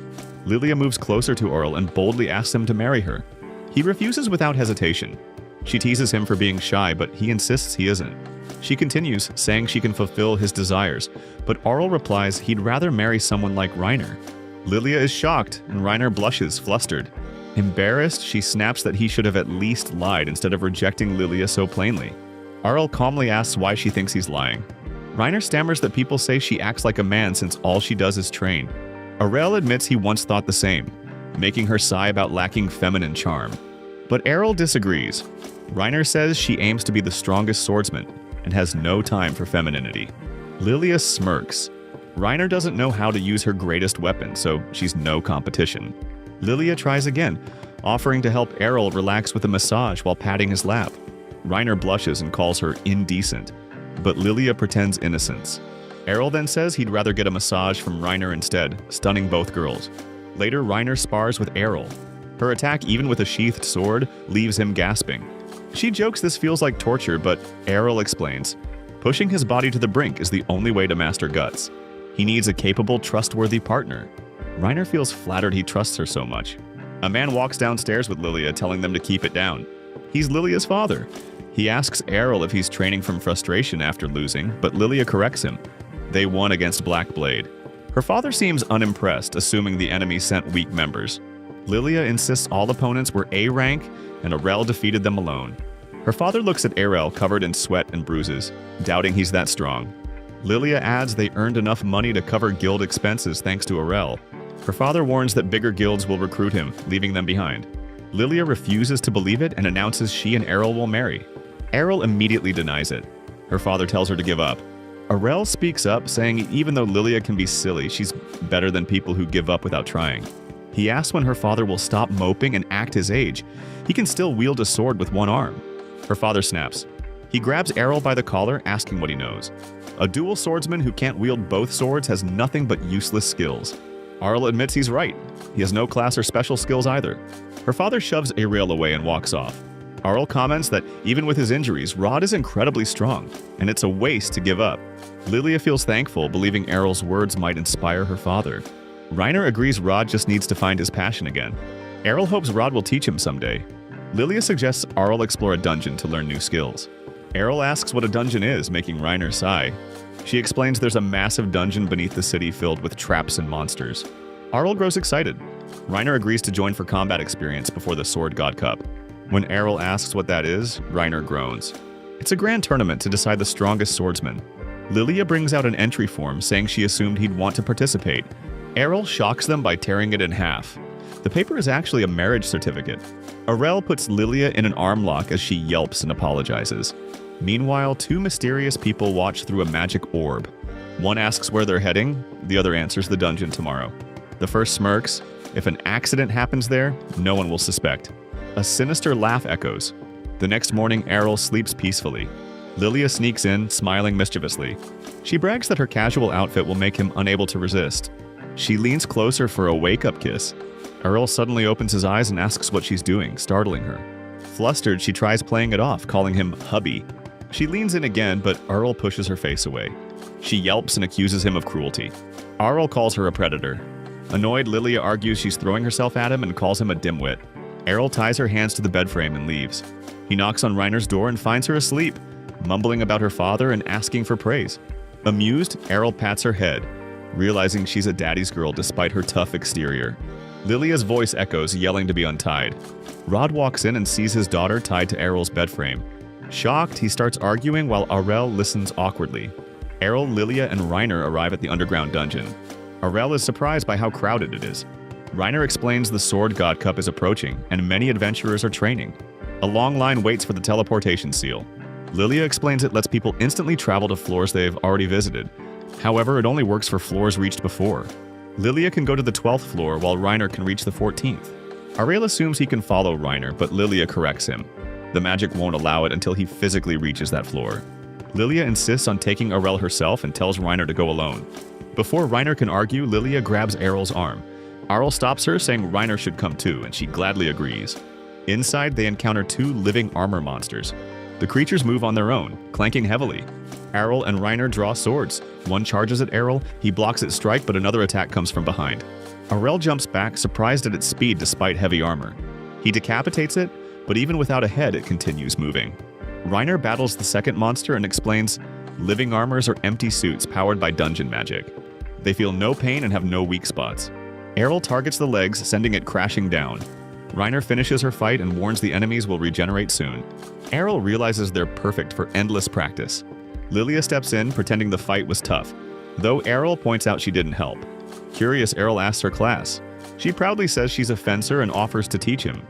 Lilia moves closer to Arl and boldly asks him to marry her. He refuses without hesitation. She teases him for being shy, but he insists he isn't. She continues, saying she can fulfill his desires, but Arl replies he'd rather marry someone like Reiner. Lilia is shocked, and Reiner blushes, flustered. Embarrassed, she snaps that he should have at least lied instead of rejecting Lilia so plainly. Arl calmly asks why she thinks he's lying. Reiner stammers that people say she acts like a man since all she does is train. Erel admits he once thought the same, making her sigh about lacking feminine charm. But Erel disagrees. Reiner says she aims to be the strongest swordsman and has no time for femininity. Lilia smirks. Reiner doesn't know how to use her greatest weapon, so she's no competition. Lilia tries again, offering to help Erel relax with a massage while patting his lap. Reiner blushes and calls her indecent, but Lilia pretends innocence. Erel then says he'd rather get a massage from Reiner instead, stunning both girls. Later, Reiner spars with Erel. Her attack, even with a sheathed sword, leaves him gasping. She jokes this feels like torture, but Erel explains, pushing his body to the brink is the only way to master guts. He needs a capable, trustworthy partner. Reiner feels flattered he trusts her so much. A man walks downstairs with Lilia, telling them to keep it down. He's Lilia's father. He asks Erel if he's training from frustration after losing, but Lilia corrects him. They won against Blackblade. Her father seems unimpressed, assuming the enemy sent weak members. Lilia insists all opponents were A rank, and Erel defeated them alone. Her father looks at Erel covered in sweat and bruises, doubting he's that strong. Lilia adds they earned enough money to cover guild expenses thanks to Erel. Her father warns that bigger guilds will recruit him, leaving them behind. Lilia refuses to believe it and announces she and Erel will marry. Erel immediately denies it. Her father tells her to give up. Erel speaks up, saying even though Lilia can be silly, she's better than people who give up without trying. He asks when her father will stop moping and act his age. He can still wield a sword with one arm. Her father snaps. He grabs Erel by the collar, asking what he knows. A dual swordsman who can't wield both swords has nothing but useless skills. Arl admits he's right. He has no class or special skills either. Her father shoves Erel away and walks off. Arl comments that even with his injuries, Rod is incredibly strong, and it's a waste to give up. Lilia feels thankful, believing Erel's words might inspire her father. Reiner agrees Rod just needs to find his passion again. Erel hopes Rod will teach him someday. Lilia suggests Arl explore a dungeon to learn new skills. Erel asks what a dungeon is, making Reiner sigh. She explains there's a massive dungeon beneath the city filled with traps and monsters. Arl grows excited. Reiner agrees to join for combat experience before the Sword God Cup. When Erel asks what that is, Reiner groans. It's a grand tournament to decide the strongest swordsman. Lilia brings out an entry form saying she assumed he'd want to participate. Erel shocks them by tearing it in half. The paper is actually a marriage certificate. Erel puts Lilia in an arm lock as she yelps and apologizes. Meanwhile, two mysterious people watch through a magic orb. One asks where they're heading, the other answers the dungeon tomorrow. The first smirks, If an accident happens there, no one will suspect. A sinister laugh echoes. The next morning, Errol sleeps peacefully. Lilia sneaks in, smiling mischievously. She brags that her casual outfit will make him unable to resist. She leans closer for a wake-up kiss. Errol suddenly opens his eyes and asks what she's doing, startling her. Flustered, she tries playing it off, calling him hubby. She leans in again, but Errol pushes her face away. She yelps and accuses him of cruelty. Errol calls her a predator. Annoyed, Lilia argues she's throwing herself at him and calls him a dimwit. Errol ties her hands to the bed frame and leaves. He knocks on Reiner's door and finds her asleep, mumbling about her father and asking for praise. Amused, Errol pats her head, realizing she's a daddy's girl despite her tough exterior. Lilia's voice echoes, yelling to be untied. Rod walks in and sees his daughter tied to Errol's bed frame. Shocked, he starts arguing while Errol listens awkwardly. Errol, Lilia, and Reiner arrive at the underground dungeon. Errol is surprised by how crowded it is. Reiner explains the Sword God Cup is approaching, and many adventurers are training. A long line waits for the teleportation seal. Lilia explains it lets people instantly travel to floors they have already visited. However, it only works for floors reached before. Lilia can go to the 12th floor, while Reiner can reach the 14th. Errol assumes he can follow Reiner, but Lilia corrects him. The magic won't allow it until he physically reaches that floor. Lilia insists on taking Errol herself and tells Reiner to go alone. Before Reiner can argue, Lilia grabs Errol's arm. Errol stops her, saying Reiner should come too, and she gladly agrees. Inside, they encounter two living armor monsters. The creatures move on their own, clanking heavily. Errol and Reiner draw swords. One charges at Errol, he blocks its strike, but another attack comes from behind. Errol jumps back, surprised at its speed despite heavy armor. He decapitates it, but even without a head, it continues moving. Reiner battles the second monster and explains, living armors are empty suits powered by dungeon magic. They feel no pain and have no weak spots. Errol targets the legs, sending it crashing down. Reiner finishes her fight and warns the enemies will regenerate soon. Errol realizes they're perfect for endless practice. Lilia steps in, pretending the fight was tough, though Errol points out she didn't help. Curious, Errol asks her class. She proudly says she's a fencer and offers to teach him.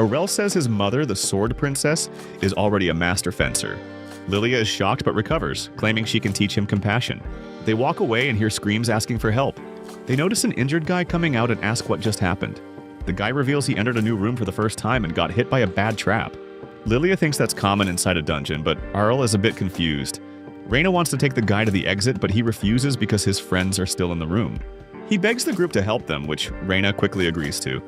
Errol says his mother, the Sword Princess, is already a master fencer. Lilia is shocked but recovers, claiming she can teach him compassion. They walk away and hear screams asking for help. They notice an injured guy coming out and ask what just happened. The guy reveals he entered a new room for the first time and got hit by a bad trap. Lilia thinks that's common inside a dungeon, but Errol is a bit confused. Reina wants to take the guy to the exit, but he refuses because his friends are still in the room. He begs the group to help them, which Reina quickly agrees to.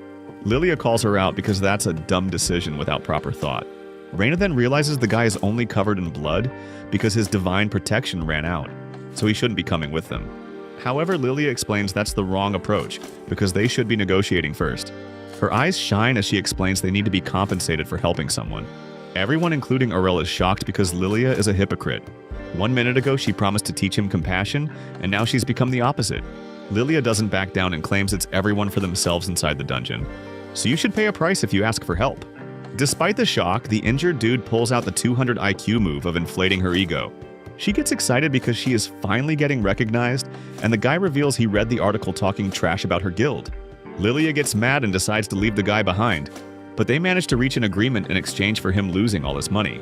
Lilia calls her out because that's a dumb decision without proper thought. Reina then realizes the guy is only covered in blood because his divine protection ran out, so he shouldn't be coming with them. However, Lilia explains that's the wrong approach because they should be negotiating first. Her eyes shine as she explains they need to be compensated for helping someone. Everyone, including Errol, is shocked because Lilia is a hypocrite. 1 minute ago, she promised to teach him compassion, and now she's become the opposite. Lilia doesn't back down and claims it's everyone for themselves inside the dungeon. So you should pay a price if you ask for help. Despite the shock, the injured dude pulls out the 200 IQ move of inflating her ego. She gets excited because she is finally getting recognized, and the guy reveals he read the article talking trash about her guild. Lilia gets mad and decides to leave the guy behind, but they manage to reach an agreement in exchange for him losing all his money.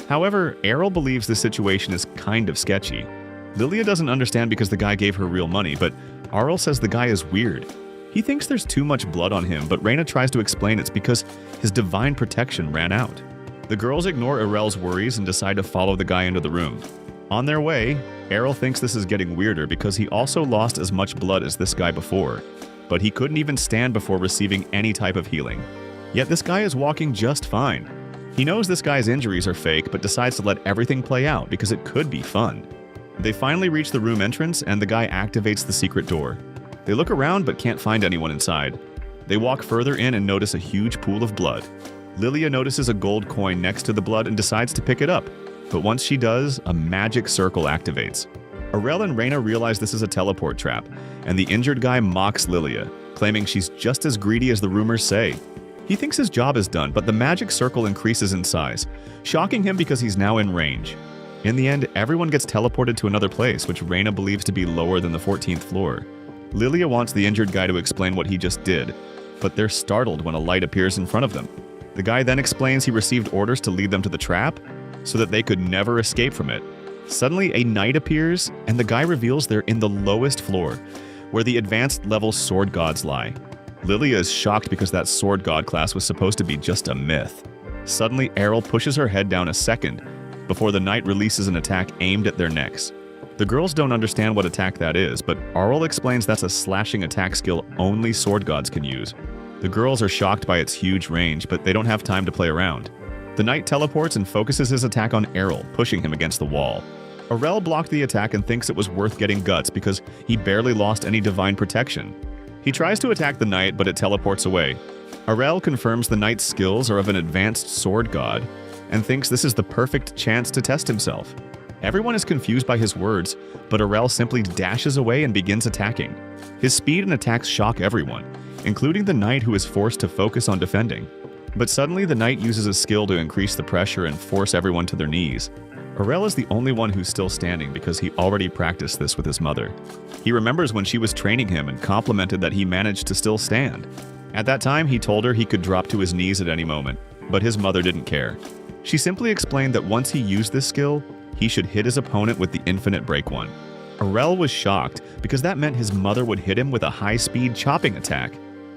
However, Errol believes this situation is kind of sketchy. Lilia doesn't understand because the guy gave her real money, but Errol says the guy is weird. He thinks there's too much blood on him, but Reina tries to explain it's because his divine protection ran out. The girls ignore Errol's worries and decide to follow the guy into the room. On their way, Errol thinks this is getting weirder because he also lost as much blood as this guy before, but he couldn't even stand before receiving any type of healing. Yet this guy is walking just fine. He knows this guy's injuries are fake, but decides to let everything play out because it could be fun. They finally reach the room entrance, and the guy activates the secret door. They look around but can't find anyone inside. They walk further in and notice a huge pool of blood. Lilia notices a gold coin next to the blood and decides to pick it up, but once she does, a magic circle activates. Errol and Reina realize this is a teleport trap, and the injured guy mocks Lilia, claiming she's just as greedy as the rumors say. He thinks his job is done, but the magic circle increases in size, shocking him because he's now in range. In the end, everyone gets teleported to another place, which Reina believes to be lower than the 14th floor. Lilia wants the injured guy to explain what he just did, but they're startled when a light appears in front of them. The guy then explains he received orders to lead them to the trap, so that they could never escape from it. Suddenly, a knight appears, and the guy reveals they're in the lowest floor, where the advanced level sword gods lie. Lilia is shocked because that sword god class was supposed to be just a myth. Suddenly, Errol pushes her head down a second before the knight releases an attack aimed at their necks. The girls don't understand what attack that is, but Errol explains that's a slashing attack skill only sword gods can use. The girls are shocked by its huge range, but they don't have time to play around. The knight teleports and focuses his attack on Errol, pushing him against the wall. Errol blocked the attack and thinks it was worth getting guts because he barely lost any divine protection. He tries to attack the knight, but it teleports away. Errol confirms the knight's skills are of an advanced sword god and thinks this is the perfect chance to test himself. Everyone is confused by his words, but Errol simply dashes away and begins attacking. His speed and attacks shock everyone, including the knight, who is forced to focus on defending. But suddenly the knight uses a skill to increase the pressure and force everyone to their knees. Errol is the only one who's still standing because he already practiced this with his mother. He remembers when she was training him and complimented that he managed to still stand. At that time, he told her he could drop to his knees at any moment, but his mother didn't care. She simply explained that once he used this skill, he should hit his opponent with the infinite break one. Errol was shocked because that meant his mother would hit him with a high-speed chopping attack.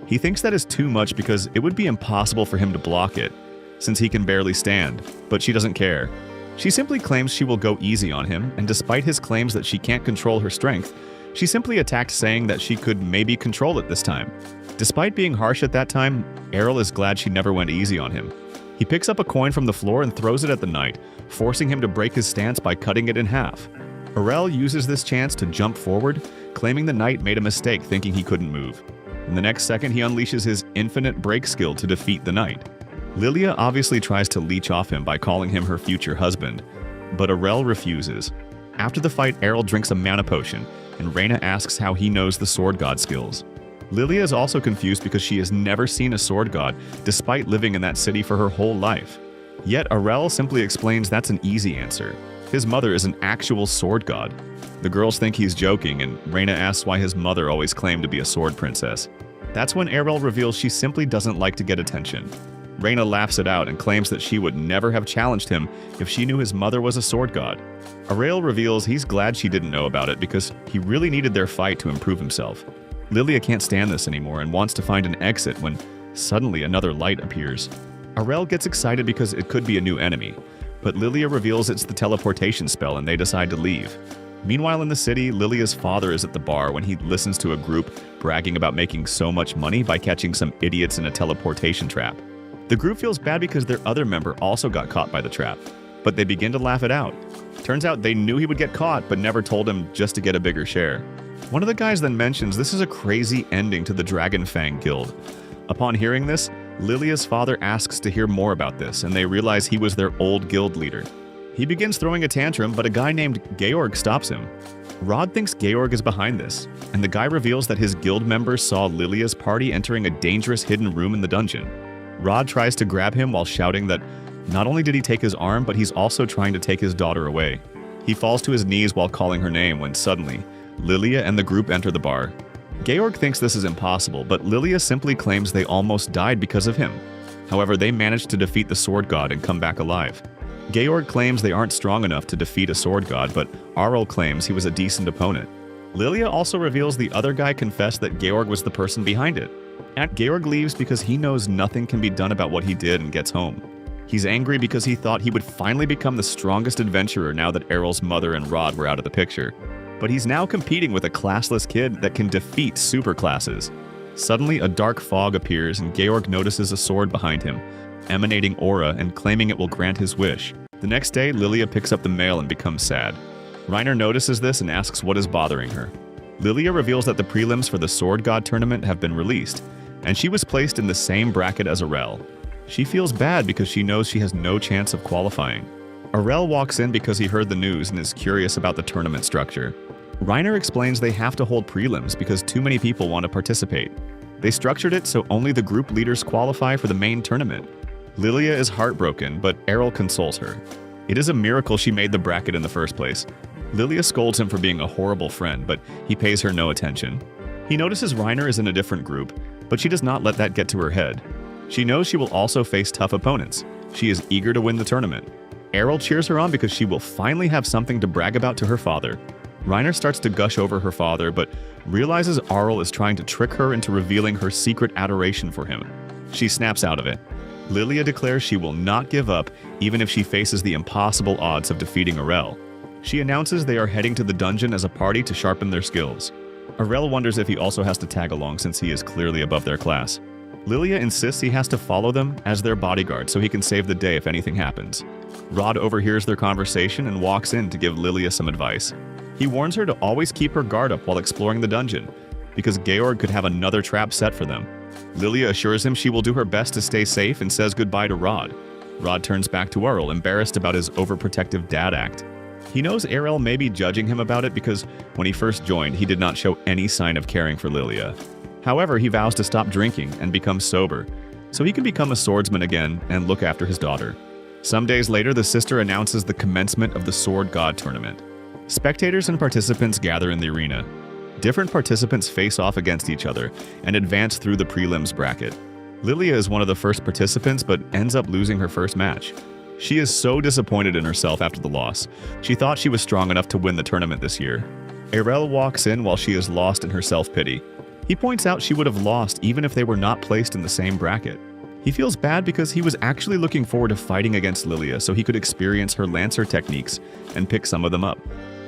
He thinks that is too much because it would be impossible for him to block it, since he can barely stand, but she doesn't care. She simply claims she will go easy on him, and despite his claims that she can't control her strength, she simply attacked, saying that she could maybe control it this time. Despite being harsh at that time, Errol is glad she never went easy on him. He picks up a coin from the floor and throws it at the knight, forcing him to break his stance by cutting it in half. Errol uses this chance to jump forward, claiming the knight made a mistake thinking he couldn't move. In the next second, he unleashes his infinite break skill to defeat the knight. Lilia obviously tries to leech off him by calling him her future husband, but Errol refuses. After the fight, Errol drinks a mana potion, and Reyna asks how he knows the sword god skills. Lilia is also confused because she has never seen a sword god, despite living in that city for her whole life. Yet Errol simply explains that's an easy answer. His mother is an actual sword god. The girls think he's joking, and Reyna asks why his mother always claimed to be a sword princess. That's when Errol reveals she simply doesn't like to get attention. Reyna laughs it out and claims that she would never have challenged him if she knew his mother was a sword god. Errol reveals he's glad she didn't know about it because he really needed their fight to improve himself. Lilia can't stand this anymore and wants to find an exit when suddenly another light appears. Errol gets excited because it could be a new enemy, but Lilia reveals it's the teleportation spell and they decide to leave. Meanwhile in the city, Lilia's father is at the bar when he listens to a group bragging about making so much money by catching some idiots in a teleportation trap. The group feels bad because their other member also got caught by the trap, but they begin to laugh it out. Turns out they knew he would get caught but never told him just to get a bigger share. One of the guys then mentions this is a crazy ending to the Dragon Fang Guild. Upon hearing this, Lilia's father asks to hear more about this, and they realize he was their old guild leader. He begins throwing a tantrum, but a guy named Georg stops him. Rod thinks Georg is behind this, and the guy reveals that his guild members saw Lilia's party entering a dangerous hidden room in the dungeon. Rod tries to grab him while shouting that not only did he take his arm, but he's also trying to take his daughter away. He falls to his knees while calling her name when suddenly, Lilia and the group enter the bar. Georg thinks this is impossible, but Lilia simply claims they almost died because of him. However, they managed to defeat the sword god and come back alive. Georg claims they aren't strong enough to defeat a sword god, but Arl claims he was a decent opponent. Lilia also reveals the other guy confessed that Georg was the person behind it. Georg leaves because he knows nothing can be done about what he did and gets home. He's angry because he thought he would finally become the strongest adventurer now that Errol's mother and Rod were out of the picture. But he's now competing with a classless kid that can defeat superclasses. Suddenly, a dark fog appears and Georg notices a sword behind him, emanating aura and claiming it will grant his wish. The next day, Lilia picks up the mail and becomes sad. Reiner notices this and asks what is bothering her. Lilia reveals that the prelims for the Sword God tournament have been released, and she was placed in the same bracket as Arel. She feels bad because she knows she has no chance of qualifying. Arel walks in because he heard the news and is curious about the tournament structure. Reiner explains they have to hold prelims because too many people want to participate. They structured it so only the group leaders qualify for the main tournament. Lilia is heartbroken, but Errol consoles her. It is a miracle she made the bracket in the first place. Lilia scolds him for being a horrible friend, but he pays her no attention. He notices Reiner is in a different group, but she does not let that get to her head. She knows she will also face tough opponents. She is eager to win the tournament. Errol cheers her on because she will finally have something to brag about to her father. Reiner starts to gush over her father, but realizes Arl is trying to trick her into revealing her secret adoration for him. She snaps out of it. Lilia declares she will not give up even if she faces the impossible odds of defeating Arel. She announces they are heading to the dungeon as a party to sharpen their skills. Arel wonders if he also has to tag along since he is clearly above their class. Lilia insists he has to follow them as their bodyguard so he can save the day if anything happens. Rod overhears their conversation and walks in to give Lilia some advice. He warns her to always keep her guard up while exploring the dungeon, because Georg could have another trap set for them. Lilia assures him she will do her best to stay safe and says goodbye to Rod. Rod turns back to Arl, embarrassed about his overprotective dad act. He knows Arel may be judging him about it because when he first joined, he did not show any sign of caring for Lilia. However, he vows to stop drinking and become sober, so he can become a swordsman again and look after his daughter. Some days later, the sister announces the commencement of the Sword God tournament. Spectators and participants gather in the arena. Different participants face off against each other and advance through the prelims bracket. Lilia is one of the first participants but ends up losing her first match. She is so disappointed in herself after the loss. She thought she was strong enough to win the tournament this year. Arel walks in while she is lost in her self-pity. He points out she would have lost even if they were not placed in the same bracket. He feels bad because he was actually looking forward to fighting against Lilia so he could experience her Lancer techniques and pick some of them up.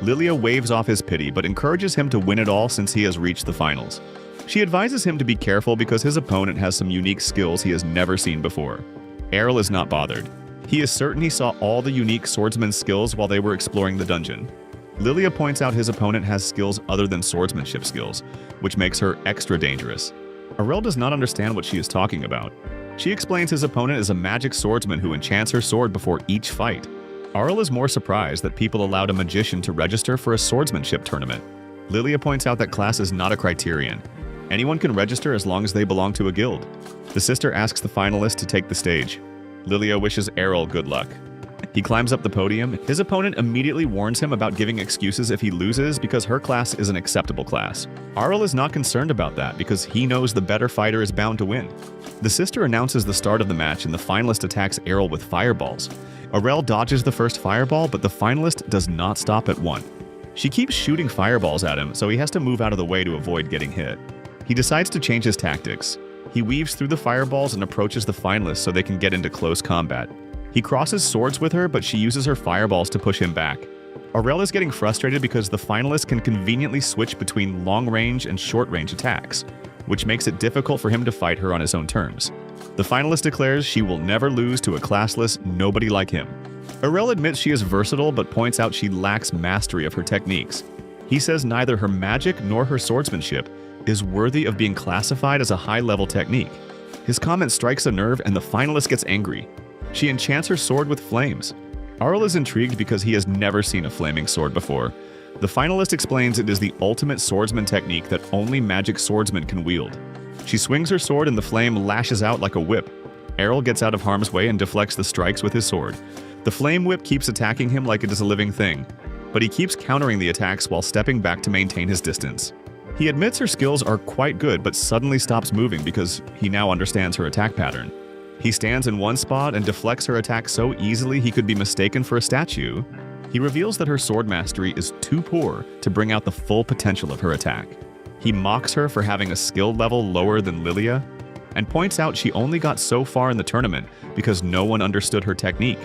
Lilia waves off his pity but encourages him to win it all since he has reached the finals. She advises him to be careful because his opponent has some unique skills he has never seen before. Arel is not bothered. He is certain he saw all the unique swordsman's skills while they were exploring the dungeon. Lilia points out his opponent has skills other than swordsmanship skills, which makes her extra dangerous. Arel does not understand what she is talking about. She explains his opponent is a magic swordsman who enchants her sword before each fight. Arel is more surprised that people allowed a magician to register for a swordsmanship tournament. Lilia points out that class is not a criterion. Anyone can register as long as they belong to a guild. The sister asks the finalists to take the stage. Lilia wishes Arel good luck. He climbs up the podium. His opponent immediately warns him about giving excuses if he loses because her class is an acceptable class. Arel is not concerned about that because he knows the better fighter is bound to win. The sister announces the start of the match and the finalist attacks Arel with fireballs. Arel dodges the first fireball, but the finalist does not stop at one. She keeps shooting fireballs at him, so he has to move out of the way to avoid getting hit. He decides to change his tactics. He weaves through the fireballs and approaches the finalist so they can get into close combat. He crosses swords with her, but she uses her fireballs to push him back. Arel is getting frustrated because the finalist can conveniently switch between long-range and short-range attacks, which makes it difficult for him to fight her on his own terms. The finalist declares she will never lose to a classless nobody like him. Arel admits she is versatile but points out she lacks mastery of her techniques. He says neither her magic nor her swordsmanship is worthy of being classified as a high-level technique. His comment strikes a nerve and the finalist gets angry. She enchants her sword with flames. Arel is intrigued because he has never seen a flaming sword before. The finalist explains it is the ultimate swordsman technique that only magic swordsmen can wield. She swings her sword and the flame lashes out like a whip. Arel gets out of harm's way and deflects the strikes with his sword. The flame whip keeps attacking him like it is a living thing, but he keeps countering the attacks while stepping back to maintain his distance. He admits her skills are quite good but suddenly stops moving because he now understands her attack pattern. He stands in one spot and deflects her attack so easily he could be mistaken for a statue. He reveals that her sword mastery is too poor to bring out the full potential of her attack. He mocks her for having a skill level lower than Lilia, and points out she only got so far in the tournament because no one understood her technique.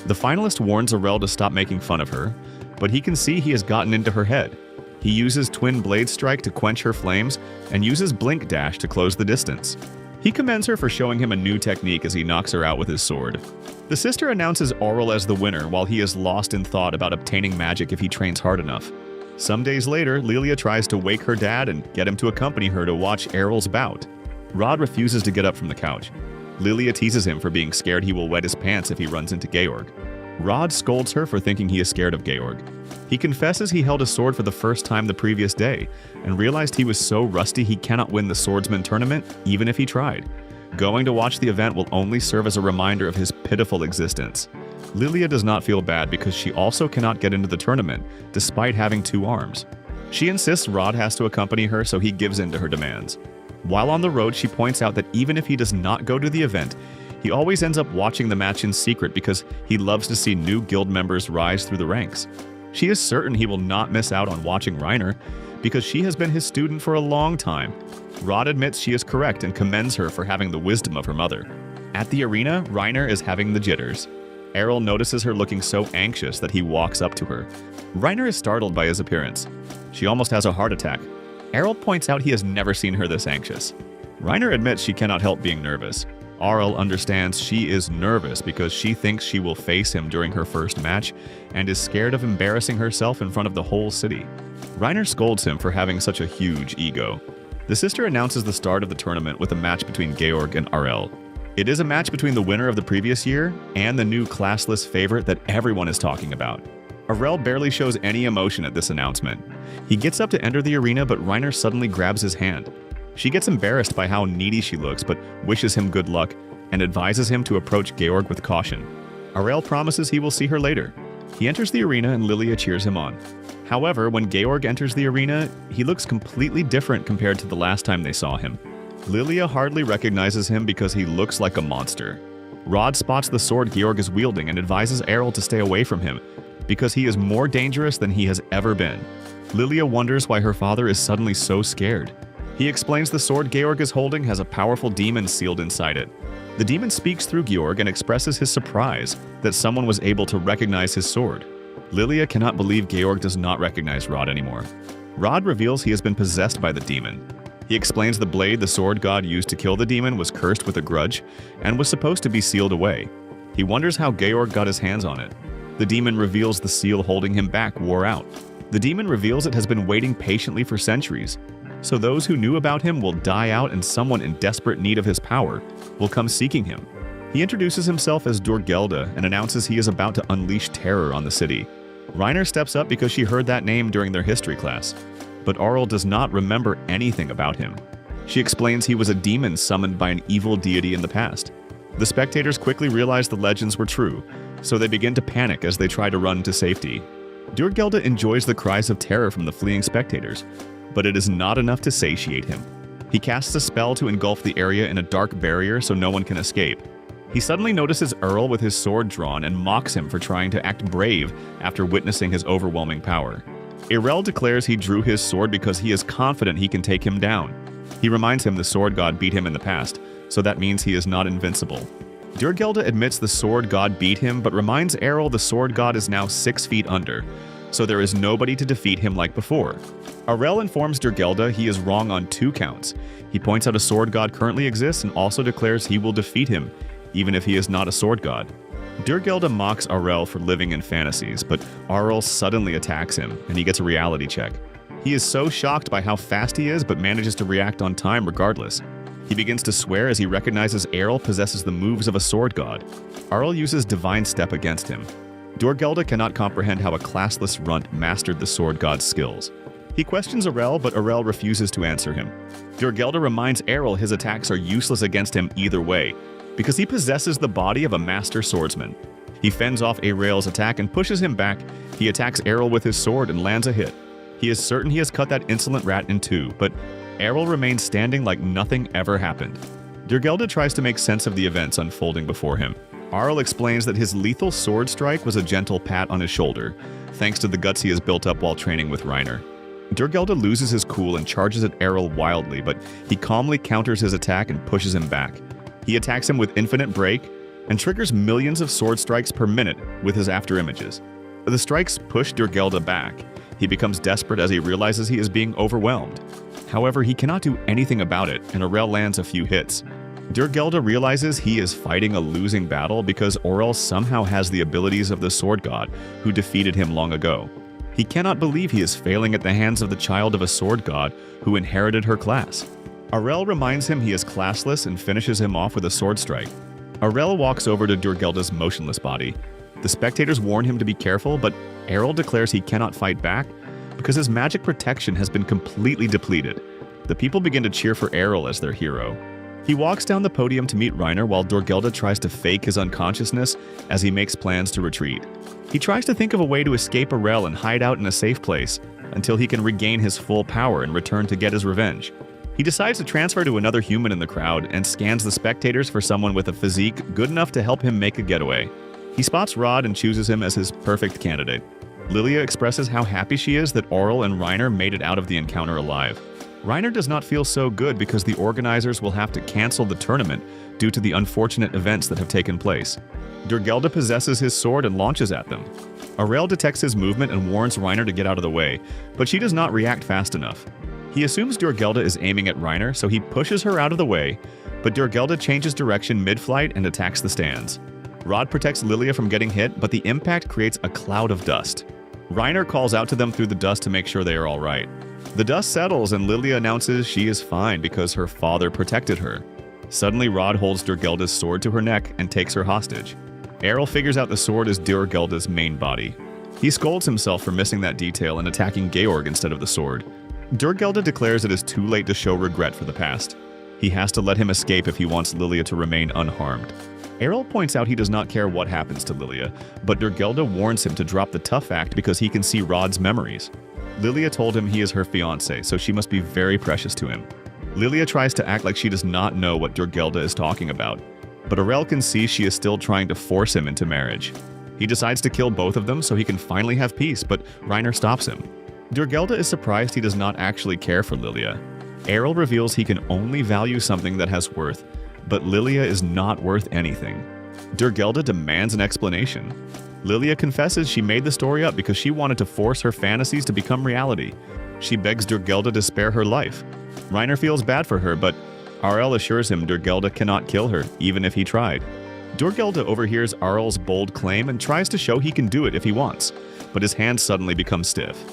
The finalist warns Arel to stop making fun of her, but he can see he has gotten into her head. He uses Twin Blade Strike to quench her flames and uses Blink Dash to close the distance. He commends her for showing him a new technique as he knocks her out with his sword. The sister announces Arel as the winner while he is lost in thought about obtaining magic if he trains hard enough. Some days later, Lilia tries to wake her dad and get him to accompany her to watch Arel's bout. Rod refuses to get up from the couch. Lilia teases him for being scared he will wet his pants if he runs into Georg. Rod scolds her for thinking he is scared of Georg. He confesses he held a sword for the first time the previous day and realized he was so rusty he cannot win the swordsman tournament even if he tried. Going to watch the event will only serve as a reminder of his pitiful existence. Lilia does not feel bad because she also cannot get into the tournament despite having 2 arms. She insists Rod has to accompany her, so he gives in to her demands. While on the road, she points out that even if he does not go to the event, he always ends up watching the match in secret because he loves to see new guild members rise through the ranks. She is certain he will not miss out on watching Reiner because she has been his student for a long time. Rod admits she is correct and commends her for having the wisdom of her mother. At the arena, Reiner is having the jitters. Errol notices her looking so anxious that he walks up to her. Reiner is startled by his appearance. She almost has a heart attack. Errol points out he has never seen her this anxious. Reiner admits she cannot help being nervous. Arl understands she is nervous because she thinks she will face him during her first match and is scared of embarrassing herself in front of the whole city. Reiner scolds him for having such a huge ego. The sister announces the start of the tournament with a match between Georg and Arl. It is a match between the winner of the previous year and the new classless favorite that everyone is talking about. Arel barely shows any emotion at this announcement. He gets up to enter the arena, but Reiner suddenly grabs his hand. She gets embarrassed by how needy she looks, but wishes him good luck and advises him to approach Georg with caution. Arel promises he will see her later. He enters the arena and Lilia cheers him on. However, when Georg enters the arena, he looks completely different compared to the last time they saw him. Lilia hardly recognizes him because he looks like a monster. Rod spots the sword Georg is wielding and advises Errol to stay away from him because he is more dangerous than he has ever been. Lilia wonders why her father is suddenly so scared. He explains the sword Georg is holding has a powerful demon sealed inside it. The demon speaks through Georg and expresses his surprise that someone was able to recognize his sword. Lilia cannot believe Georg does not recognize Rod anymore. Rod reveals he has been possessed by the demon. He explains the blade the sword god used to kill the demon was cursed with a grudge and was supposed to be sealed away. He wonders how Georg got his hands on it. The demon reveals the seal holding him back wore out. The demon reveals it has been waiting patiently for centuries. So those who knew about him will die out and someone in desperate need of his power will come seeking him. He introduces himself as Dorgelda and announces he is about to unleash terror on the city. Reiner steps up because she heard that name during their history class, but Arl does not remember anything about him. She explains he was a demon summoned by an evil deity in the past. The spectators quickly realize the legends were true, so they begin to panic as they try to run to safety. Dorgelda enjoys the cries of terror from the fleeing spectators, but it is not enough to satiate him. He casts a spell to engulf the area in a dark barrier so no one can escape. He suddenly notices Earl with his sword drawn and mocks him for trying to act brave after witnessing his overwhelming power. Irel declares he drew his sword because he is confident he can take him down. He reminds him the sword god beat him in the past, so that means he is not invincible. Dorgelda admits the sword god beat him, but reminds Errol the sword god is now 6 feet under, so there is nobody to defeat him like before. Arel informs Dorgelda he is wrong on 2 counts. He points out a sword god currently exists and also declares he will defeat him, even if he is not a sword god. Dorgelda mocks Arel for living in fantasies, but Arel suddenly attacks him, and he gets a reality check. He is so shocked by how fast he is, but manages to react on time regardless. He begins to swear as he recognizes Errol possesses the moves of a sword god. Arl uses Divine Step against him. Dorgelda cannot comprehend how a classless runt mastered the sword god's skills. He questions Arel, but Arel refuses to answer him. Dorgelda reminds Errol his attacks are useless against him either way, because he possesses the body of a master swordsman. He fends off Arel's attack and pushes him back. He attacks Errol with his sword and lands a hit. He is certain he has cut that insolent rat in 2, but Errol remains standing like nothing ever happened. Dorgelda tries to make sense of the events unfolding before him. Arl explains that his lethal sword strike was a gentle pat on his shoulder, thanks to the guts he has built up while training with Reiner. Dorgelda loses his cool and charges at Errol wildly, but he calmly counters his attack and pushes him back. He attacks him with infinite break and triggers millions of sword strikes per minute with his afterimages. The strikes push Dorgelda back. He becomes desperate as he realizes he is being overwhelmed. However, he cannot do anything about it, and Arel lands a few hits. Dorgelda realizes he is fighting a losing battle because Orel somehow has the abilities of the sword god who defeated him long ago. He cannot believe he is failing at the hands of the child of a sword god who inherited her class. Arel reminds him he is classless and finishes him off with a sword strike. Arel walks over to Dorgelda's motionless body. The spectators warn him to be careful, but Errol declares he cannot fight back because his magic protection has been completely depleted. The people begin to cheer for Errol as their hero. He walks down the podium to meet Reiner while Dorgelda tries to fake his unconsciousness as he makes plans to retreat. He tries to think of a way to escape Arel and hide out in a safe place until he can regain his full power and return to get his revenge. He decides to transfer to another human in the crowd and scans the spectators for someone with a physique good enough to help him make a getaway. He spots Rod and chooses him as his perfect candidate. Lilia expresses how happy she is that Aurel and Reiner made it out of the encounter alive. Reiner does not feel so good because the organizers will have to cancel the tournament due to the unfortunate events that have taken place. Durgelda possesses his sword and launches at them. Aurel detects his movement and warns Reiner to get out of the way, but she does not react fast enough. He assumes Durgelda is aiming at Reiner, so he pushes her out of the way, but Durgelda changes direction mid-flight and attacks the stands. Rod protects Lilia from getting hit, but the impact creates a cloud of dust. Reiner calls out to them through the dust to make sure they are all right. The dust settles and Lilia announces she is fine because her father protected her. Suddenly, Rod holds Durgelda's sword to her neck and takes her hostage. Aurel figures out the sword is Durgelda's main body. He scolds himself for missing that detail and attacking Georg instead of the sword. Durgelda declares it is too late to show regret for the past. He has to let him escape if he wants Lilia to remain unharmed. Aurel points out he does not care what happens to Lilia, but Durgelda warns him to drop the tough act because he can see Rod's memories. Lilia told him he is her fiancé, so she must be very precious to him. Lilia tries to act like she does not know what Durgelda is talking about, but Aurel can see she is still trying to force him into marriage. He decides to kill both of them so he can finally have peace, but Reiner stops him. Durgelda is surprised he does not actually care for Lilia. Aurel reveals he can only value something that has worth, but Lilia is not worth anything. Durgelda demands an explanation. Lilia confesses she made the story up because she wanted to force her fantasies to become reality. She begs Durgelda to spare her life. Reiner feels bad for her, but Aurel assures him Durgelda cannot kill her, even if he tried. Durgelda overhears Aurel's bold claim and tries to show he can do it if he wants, but his hands suddenly become stiff.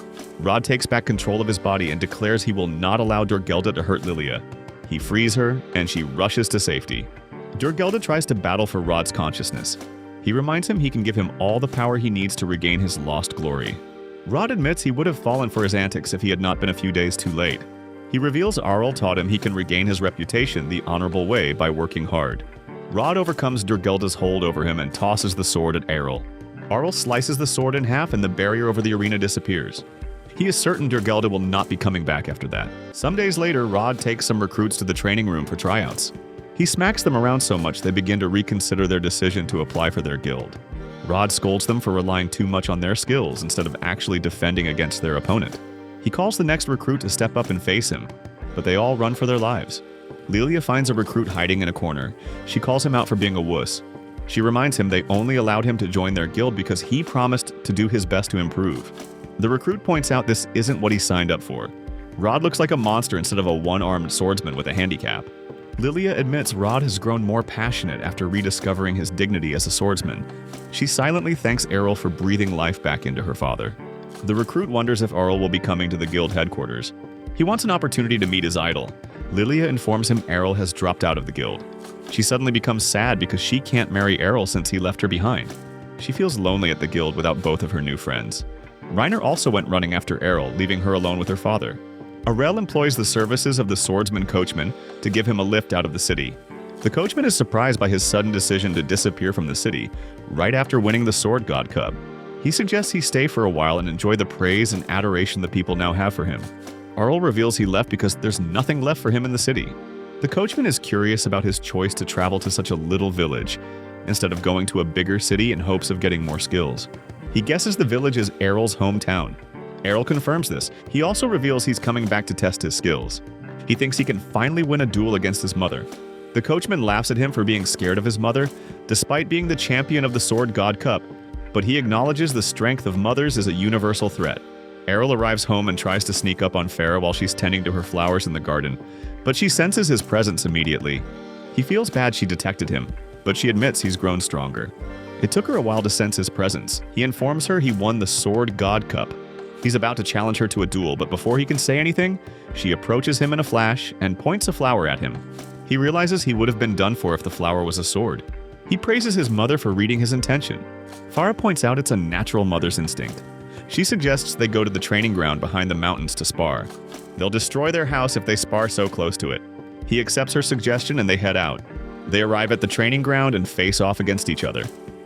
Rod takes back control of his body and declares he will not allow Durgelda to hurt Lilia. He frees her, and she rushes to safety. Durgelda tries to battle for Rod's consciousness. He reminds him he can give him all the power he needs to regain his lost glory. Rod admits he would have fallen for his antics if he had not been a few days too late. He reveals Aurel taught him he can regain his reputation the honorable way by working hard. Rod overcomes Durgelda's hold over him and tosses the sword at Aurel. Aurel slices the sword in half and the barrier over the arena disappears. He is certain Durgelda will not be coming back after that. Some days later, Rod takes some recruits to the training room for tryouts. He smacks them around so much they begin to reconsider their decision to apply for their guild. Rod scolds them for relying too much on their skills instead of actually defending against their opponent. He calls the next recruit to step up and face him, but they all run for their lives. Lilia finds a recruit hiding in a corner. She calls him out for being a wuss. She reminds him they only allowed him to join their guild because he promised to do his best to improve. The recruit points out this isn't what he signed up for. Rod looks like a monster instead of a one-armed swordsman with a handicap. Lilia admits Rod has grown more passionate after rediscovering his dignity as a swordsman. She silently thanks Aurel for breathing life back into her father. The recruit wonders if Aurel will be coming to the guild headquarters. He wants an opportunity to meet his idol. Lilia informs him Aurel has dropped out of the guild. She suddenly becomes sad because she can't marry Aurel since he left her behind. She feels lonely at the guild without both of her new friends. Reiner also went running after Aurel, leaving her alone with her father. Aurel employs the services of the swordsman coachman to give him a lift out of the city. The coachman is surprised by his sudden decision to disappear from the city, right after winning the Sword God Cup. He suggests he stay for a while and enjoy the praise and adoration the people now have for him. Aurel reveals he left because there's nothing left for him in the city. The coachman is curious about his choice to travel to such a little village, instead of going to a bigger city in hopes of getting more skills. He guesses the village is Aurel's hometown. Aurel confirms this. He also reveals he's coming back to test his skills. He thinks he can finally win a duel against his mother. The coachman laughs at him for being scared of his mother, despite being the champion of the Sword God Cup, but he acknowledges the strength of mothers is a universal threat. Aurel arrives home and tries to sneak up on Farah while she's tending to her flowers in the garden, but she senses his presence immediately. He feels bad she detected him, but she admits he's grown stronger. It took her a while to sense his presence. He informs her he won the Sword God Cup. He's about to challenge her to a duel, but before he can say anything, she approaches him in a flash and points a flower at him. He realizes he would have been done for if the flower was a sword. He praises his mother for reading his intention. Farah points out it's a natural mother's instinct. She suggests they go to the training ground behind the mountains to spar. They'll destroy their house if they spar so close to it. He accepts her suggestion and they head out. They arrive at the training ground and face off against each other.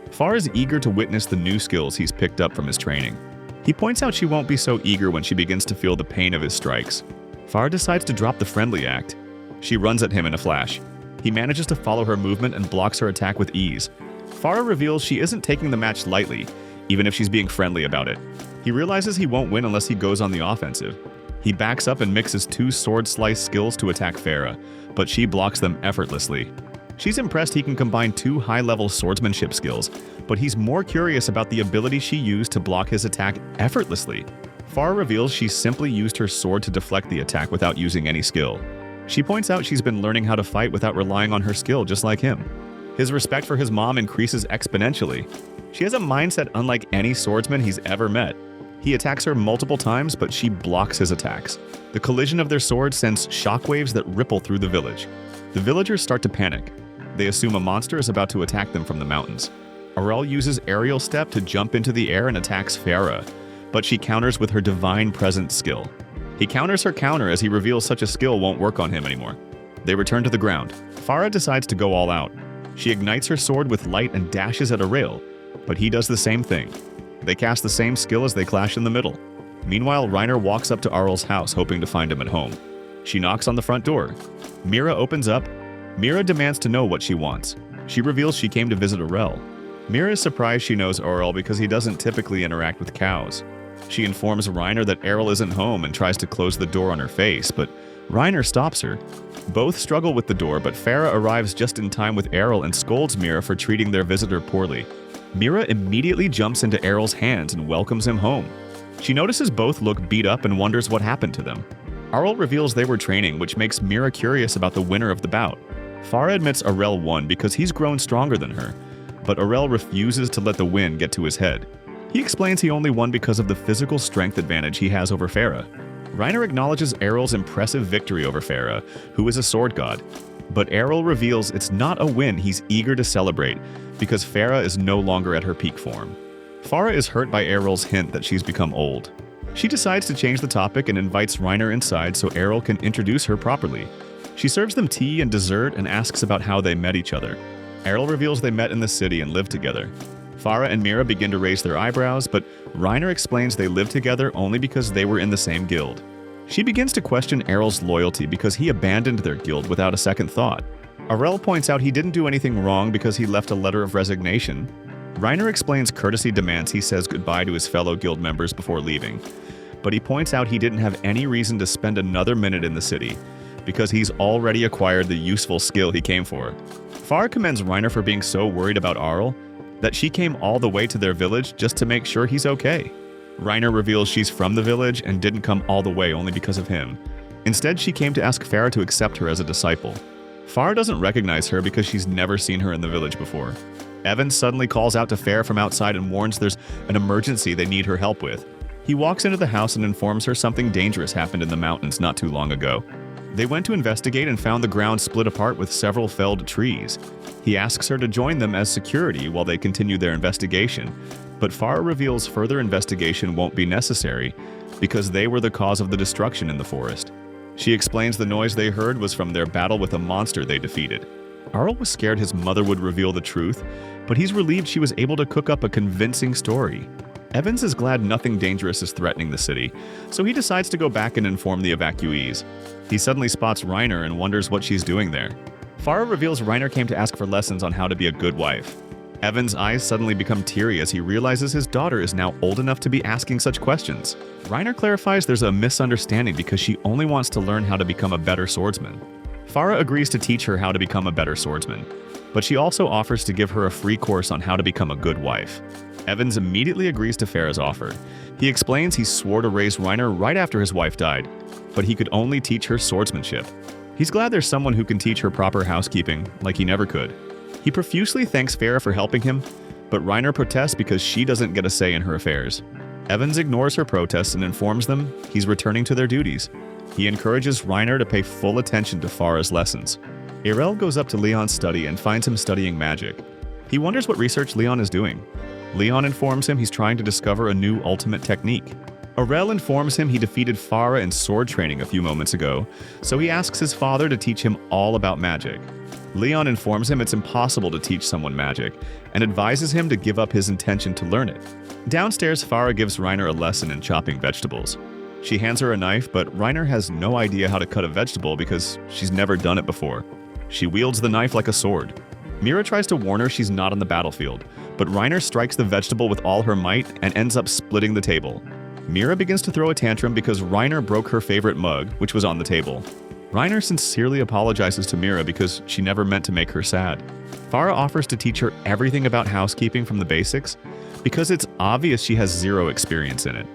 Farah is eager to witness the new skills he's picked up from his training. He points out she won't be so eager when she begins to feel the pain of his strikes. Farah decides to drop the friendly act. She runs at him in a flash. He manages to follow her movement and blocks her attack with ease. Farah reveals she isn't taking the match lightly, even if she's being friendly about it. He realizes he won't win unless he goes on the offensive. He backs up and mixes two sword slice skills to attack Farah, but she blocks them effortlessly. She's impressed he can combine two high-level swordsmanship skills, but he's more curious about the ability she used to block his attack effortlessly. Farah reveals she simply used her sword to deflect the attack without using any skill. She points out she's been learning how to fight without relying on her skill just like him. His respect for his mom increases exponentially. She has a mindset unlike any swordsman he's ever met. He attacks her multiple times, but she blocks his attacks. The collision of their swords sends shockwaves that ripple through the village. The villagers start to panic. They assume a monster is about to attack them from the mountains. Aurel uses aerial step to jump into the air and attacks Farah, but she counters with her divine presence skill. He counters her counter as he reveals such a skill won't work on him anymore. They return to the ground. Farah decides to go all out. She ignites her sword with light and dashes at Aurel, but he does the same thing. They cast the same skill as they clash in the middle. Meanwhile, Reiner walks up to Aurel's house hoping to find him at home. She knocks on the front door. Mira opens up. Mira demands to know what she wants. She reveals she came to visit Aurel. Mira is surprised she knows Aurel because he doesn't typically interact with cows. She informs Reiner that Aurel isn't home and tries to close the door on her face, but Reiner stops her. Both struggle with the door, but Farah arrives just in time with Aurel and scolds Mira for treating their visitor poorly. Mira immediately jumps into Aurel's hands and welcomes him home. She notices both look beat up and wonders what happened to them. Aurel reveals they were training, which makes Mira curious about the winner of the bout. Farah admits Aurel won because he's grown stronger than her, but Aurel refuses to let the win get to his head. He explains he only won because of the physical strength advantage he has over Farah. Reiner acknowledges Aurel's impressive victory over Farah, who is a sword god. But Aurel reveals it's not a win he's eager to celebrate, because Farah is no longer at her peak form. Farah is hurt by Aurel's hint that she's become old. She decides to change the topic and invites Reiner inside so Aurel can introduce her properly. She serves them tea and dessert and asks about how they met each other. Aurel reveals they met in the city and lived together. Farah and Mira begin to raise their eyebrows, but Reiner explains they lived together only because they were in the same guild. She begins to question Aurel's loyalty because he abandoned their guild without a second thought. Aurel points out he didn't do anything wrong because he left a letter of resignation. Reiner explains courtesy demands he says goodbye to his fellow guild members before leaving, but he points out he didn't have any reason to spend another minute in the city because he's already acquired the useful skill he came for. Farah commends Reiner for being so worried about Aurel that she came all the way to their village just to make sure he's okay. Reiner reveals she's from the village and didn't come all the way only because of him. Instead, she came to ask Farah to accept her as a disciple. Farah doesn't recognize her because she's never seen her in the village before. Evan suddenly calls out to Farah from outside and warns there's an emergency they need her help with. He walks into the house and informs her something dangerous happened in the mountains not too long ago. They went to investigate and found the ground split apart with several felled trees. He asks her to join them as security while they continue their investigation, but Farah reveals further investigation won't be necessary because they were the cause of the destruction in the forest. She explains the noise they heard was from their battle with a monster they defeated. Aurel was scared his mother would reveal the truth, but he's relieved she was able to cook up a convincing story. Evans is glad nothing dangerous is threatening the city, so he decides to go back and inform the evacuees. He suddenly spots Reiner and wonders what she's doing there. Farah reveals Reiner came to ask for lessons on how to be a good wife. Evan's eyes suddenly become teary as he realizes his daughter is now old enough to be asking such questions. Reiner clarifies there's a misunderstanding because she only wants to learn how to become a better swordsman. Farah agrees to teach her how to become a better swordsman, but she also offers to give her a free course on how to become a good wife. Evans immediately agrees to Farah's offer. He explains he swore to raise Reiner right after his wife died, but he could only teach her swordsmanship. He's glad there's someone who can teach her proper housekeeping, like he never could. He profusely thanks Farah for helping him, but Reiner protests because she doesn't get a say in her affairs. Evans ignores her protests and informs them he's returning to their duties. He encourages Reiner to pay full attention to Farah's lessons. Aurel goes up to Leon's study and finds him studying magic. He wonders what research Leon is doing. Leon informs him he's trying to discover a new ultimate technique. Aurel informs him he defeated Farah in sword training a few moments ago, so he asks his father to teach him all about magic. Leon informs him it's impossible to teach someone magic, and advises him to give up his intention to learn it. Downstairs, Farah gives Reiner a lesson in chopping vegetables. She hands her a knife, but Reiner has no idea how to cut a vegetable because she's never done it before. She wields the knife like a sword. Mira tries to warn her she's not on the battlefield, but Reiner strikes the vegetable with all her might and ends up splitting the table. Mira begins to throw a tantrum because Reiner broke her favorite mug, which was on the table. Reiner sincerely apologizes to Mira because she never meant to make her sad. Farah offers to teach her everything about housekeeping from the basics because it's obvious she has zero experience in it.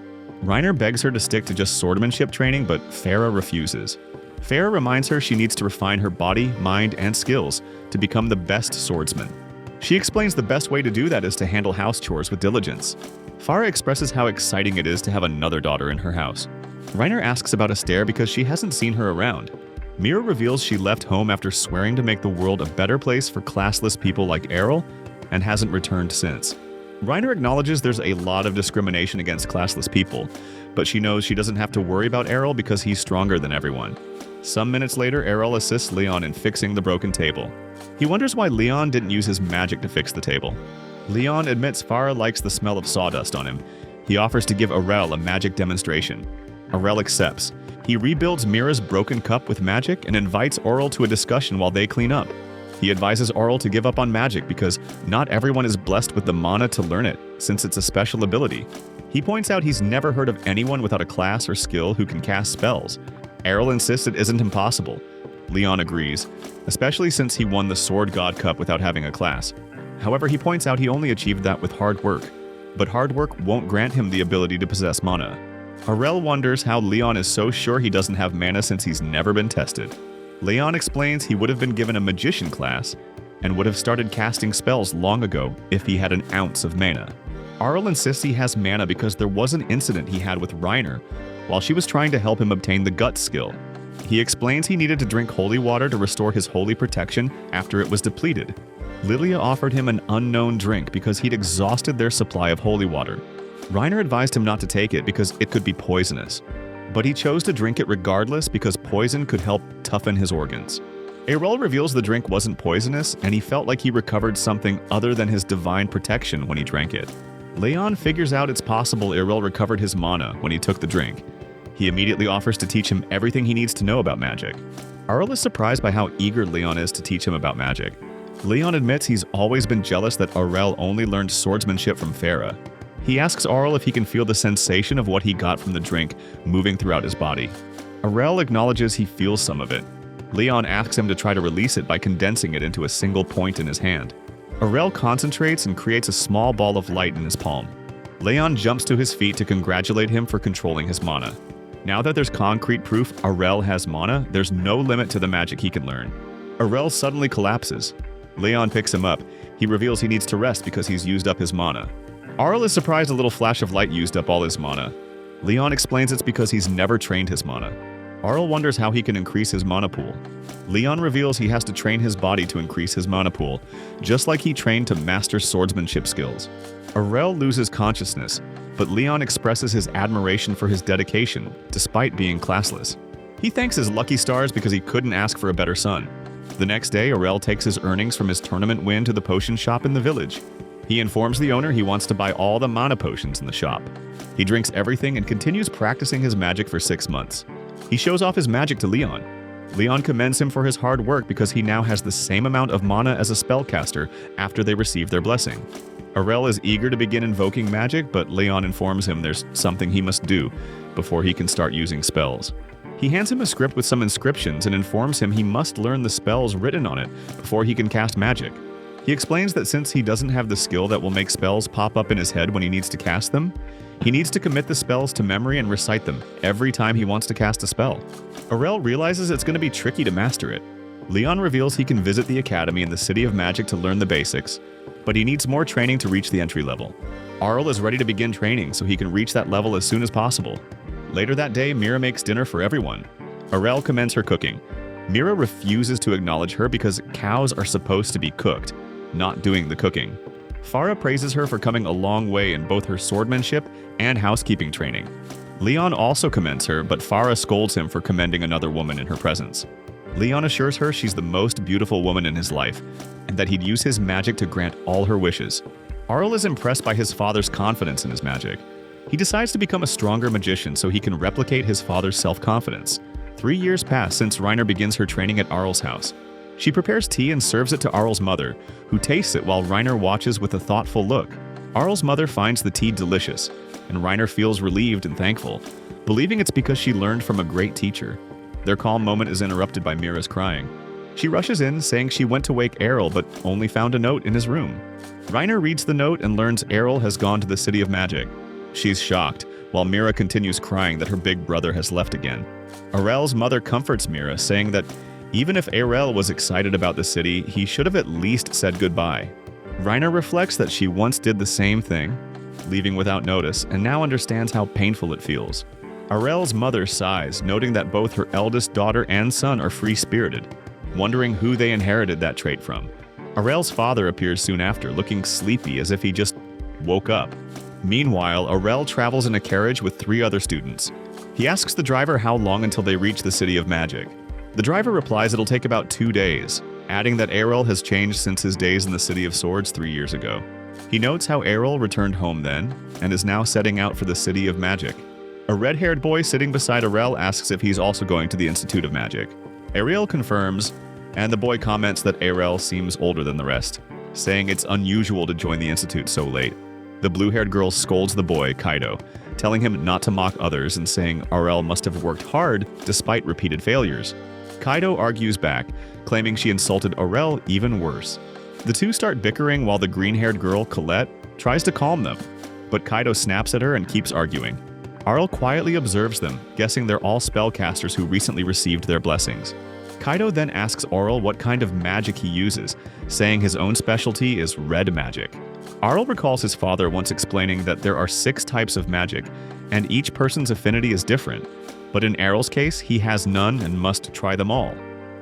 Reiner begs her to stick to just swordsmanship training, but Farah refuses. Farah reminds her she needs to refine her body, mind, and skills to become the best swordsman. She explains the best way to do that is to handle house chores with diligence. Farah expresses how exciting it is to have another daughter in her house. Reiner asks about Astaire because she hasn't seen her around. Mira reveals she left home after swearing to make the world a better place for classless people like Errol and hasn't returned since. Reiner acknowledges there's a lot of discrimination against classless people, but she knows she doesn't have to worry about Errol because he's stronger than everyone. Some minutes later, Errol assists Leon in fixing the broken table. He wonders why Leon didn't use his magic to fix the table. Leon admits Farah likes the smell of sawdust on him. He offers to give Aurel a magic demonstration. Aurel accepts. He rebuilds Mira's broken cup with magic and invites Aurel to a discussion while they clean up. He advises Aurel to give up on magic because not everyone is blessed with the mana to learn it, since it's a special ability. He points out he's never heard of anyone without a class or skill who can cast spells. Errol insists it isn't impossible. Leon agrees, especially since he won the Sword God Cup without having a class. However, he points out he only achieved that with hard work. But hard work won't grant him the ability to possess mana. Aurel wonders how Leon is so sure he doesn't have mana since he's never been tested. Leon explains he would have been given a magician class and would have started casting spells long ago if he had an ounce of mana. Aurel insists he has mana because there was an incident he had with Reiner while she was trying to help him obtain the Guts skill. He explains he needed to drink holy water to restore his holy protection after it was depleted. Lilia offered him an unknown drink because he'd exhausted their supply of holy water. Reiner advised him not to take it because it could be poisonous, but he chose to drink it regardless because poison could help toughen his organs. Aurel reveals the drink wasn't poisonous and he felt like he recovered something other than his divine protection when he drank it. Leon figures out it's possible Aurel recovered his mana when he took the drink. He immediately offers to teach him everything he needs to know about magic. Aurel is surprised by how eager Leon is to teach him about magic. Leon admits he's always been jealous that Aurel only learned swordsmanship from Farah. He asks Aurel if he can feel the sensation of what he got from the drink moving throughout his body. Aurel acknowledges he feels some of it. Leon asks him to try to release it by condensing it into a single point in his hand. Aurel concentrates and creates a small ball of light in his palm. Leon jumps to his feet to congratulate him for controlling his mana. Now that there's concrete proof Aurel has mana, there's no limit to the magic he can learn. Aurel suddenly collapses. Leon picks him up. He reveals he needs to rest because he's used up his mana. Aurel is surprised a little flash of light used up all his mana. Leon explains it's because he's never trained his mana. Aurel wonders how he can increase his mana pool. Leon reveals he has to train his body to increase his mana pool, just like he trained to master swordsmanship skills. Aurel loses consciousness, but Leon expresses his admiration for his dedication, despite being classless. He thanks his lucky stars because he couldn't ask for a better son. The next day, Aurel takes his earnings from his tournament win to the potion shop in the village. He informs the owner he wants to buy all the mana potions in the shop. He drinks everything and continues practicing his magic for 6 months. He shows off his magic to Leon. Leon commends him for his hard work because he now has the same amount of mana as a spellcaster after they receive their blessing. Aurel is eager to begin invoking magic, but Leon informs him there's something he must do before he can start using spells. He hands him a script with some inscriptions and informs him he must learn the spells written on it before he can cast magic. He explains that since he doesn't have the skill that will make spells pop up in his head when he needs to cast them, he needs to commit the spells to memory and recite them every time he wants to cast a spell. Aurel realizes it's going to be tricky to master it. Leon reveals he can visit the academy in the City of Magic to learn the basics, but he needs more training to reach the entry level. Aurel is ready to begin training so he can reach that level as soon as possible. Later that day, Mira makes dinner for everyone. Aurel commends her cooking. Mira refuses to acknowledge her because cows are supposed to be cooked, not doing the cooking. Farah praises her for coming a long way in both her swordsmanship and housekeeping training. Leon also commends her, but Farah scolds him for commending another woman in her presence. Leon assures her she's the most beautiful woman in his life, and that he'd use his magic to grant all her wishes. Aurel is impressed by his father's confidence in his magic. He decides to become a stronger magician so he can replicate his father's self-confidence. 3 years pass since Reiner begins her training at Aurel's house. She prepares tea and serves it to Aurel's mother, who tastes it while Reiner watches with a thoughtful look. Arl's mother finds the tea delicious, and Reiner feels relieved and thankful, believing it's because she learned from a great teacher. Their calm moment is interrupted by Mira's crying. She rushes in, saying she went to wake Errol but only found a note in his room. Reiner reads the note and learns Errol has gone to the City of Magic. She's shocked, while Mira continues crying that her big brother has left again. Errol's mother comforts Mira, saying that even if Errol was excited about the city, he should have at least said goodbye. Reiner reflects that she once did the same thing, leaving without notice, and now understands how painful it feels. Errol's mother sighs, noting that both her eldest daughter and son are free-spirited, wondering who they inherited that trait from. Errol's father appears soon after, looking sleepy as if he just woke up. Meanwhile, Errol travels in a carriage with 3 other students. He asks the driver how long until they reach the City of Magic. The driver replies it'll take about 2 days, adding that Errol has changed since his days in the City of Swords 3 years ago. He notes how Errol returned home then, and is now setting out for the City of Magic. A red-haired boy sitting beside Errol asks if he's also going to the Institute of Magic. Ariel confirms, and the boy comments that Errol seems older than the rest, saying it's unusual to join the Institute so late. The blue-haired girl scolds the boy, Kaido, telling him not to mock others and saying Errol must have worked hard despite repeated failures. Kaido argues back, claiming she insulted Errol even worse. The two start bickering while the green-haired girl, Colette, tries to calm them, but Kaido snaps at her and keeps arguing. Arl quietly observes them, guessing they're all spellcasters who recently received their blessings. Kaido then asks Arl what kind of magic he uses, saying his own specialty is red magic. Arl recalls his father once explaining that there are 6 types of magic, and each person's affinity is different. But in Arl's case, he has none and must try them all.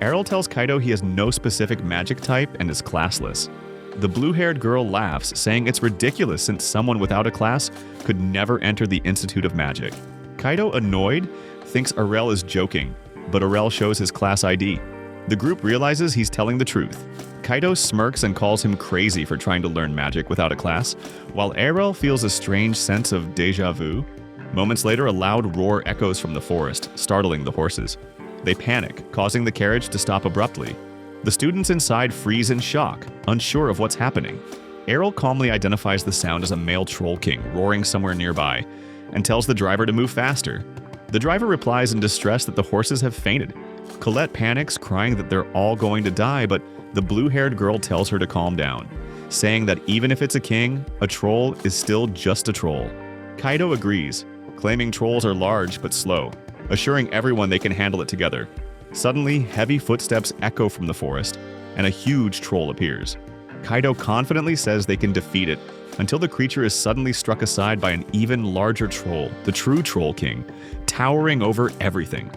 Arl tells Kaido he has no specific magic type and is classless. The blue-haired girl laughs, saying it's ridiculous since someone without a class could never enter the Institute of Magic. Kaido, annoyed, thinks Arel is joking, but Arel shows his class ID. The group realizes he's telling the truth. Kaido smirks and calls him crazy for trying to learn magic without a class, while Arel feels a strange sense of déjà vu. Moments later, a loud roar echoes from the forest, startling the horses. They panic, causing the carriage to stop abruptly. The students inside freeze in shock, unsure of what's happening. Errol calmly identifies the sound as a male troll king roaring somewhere nearby, and tells the driver to move faster. The driver replies in distress that the horses have fainted. Colette panics, crying that they're all going to die, but the blue-haired girl tells her to calm down, saying that even if it's a king, a troll is still just a troll. Kaido agrees, claiming trolls are large but slow, assuring everyone they can handle it together. Suddenly, heavy footsteps echo from the forest, and a huge troll appears. Kaido confidently says they can defeat it, until the creature is suddenly struck aside by an even larger troll, the true Troll King, towering over everything.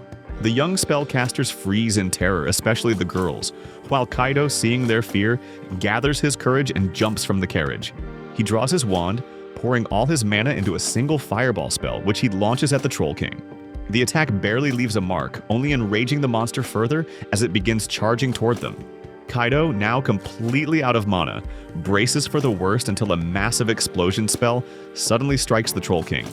The young spellcasters freeze in terror, especially the girls, while Kaido, seeing their fear, gathers his courage and jumps from the carriage. He draws his wand, pouring all his mana into a single fireball spell, which he launches at the Troll King. The attack barely leaves a mark, only enraging the monster further as it begins charging toward them. Kaido, now completely out of mana, braces for the worst until a massive explosion spell suddenly strikes the Troll King,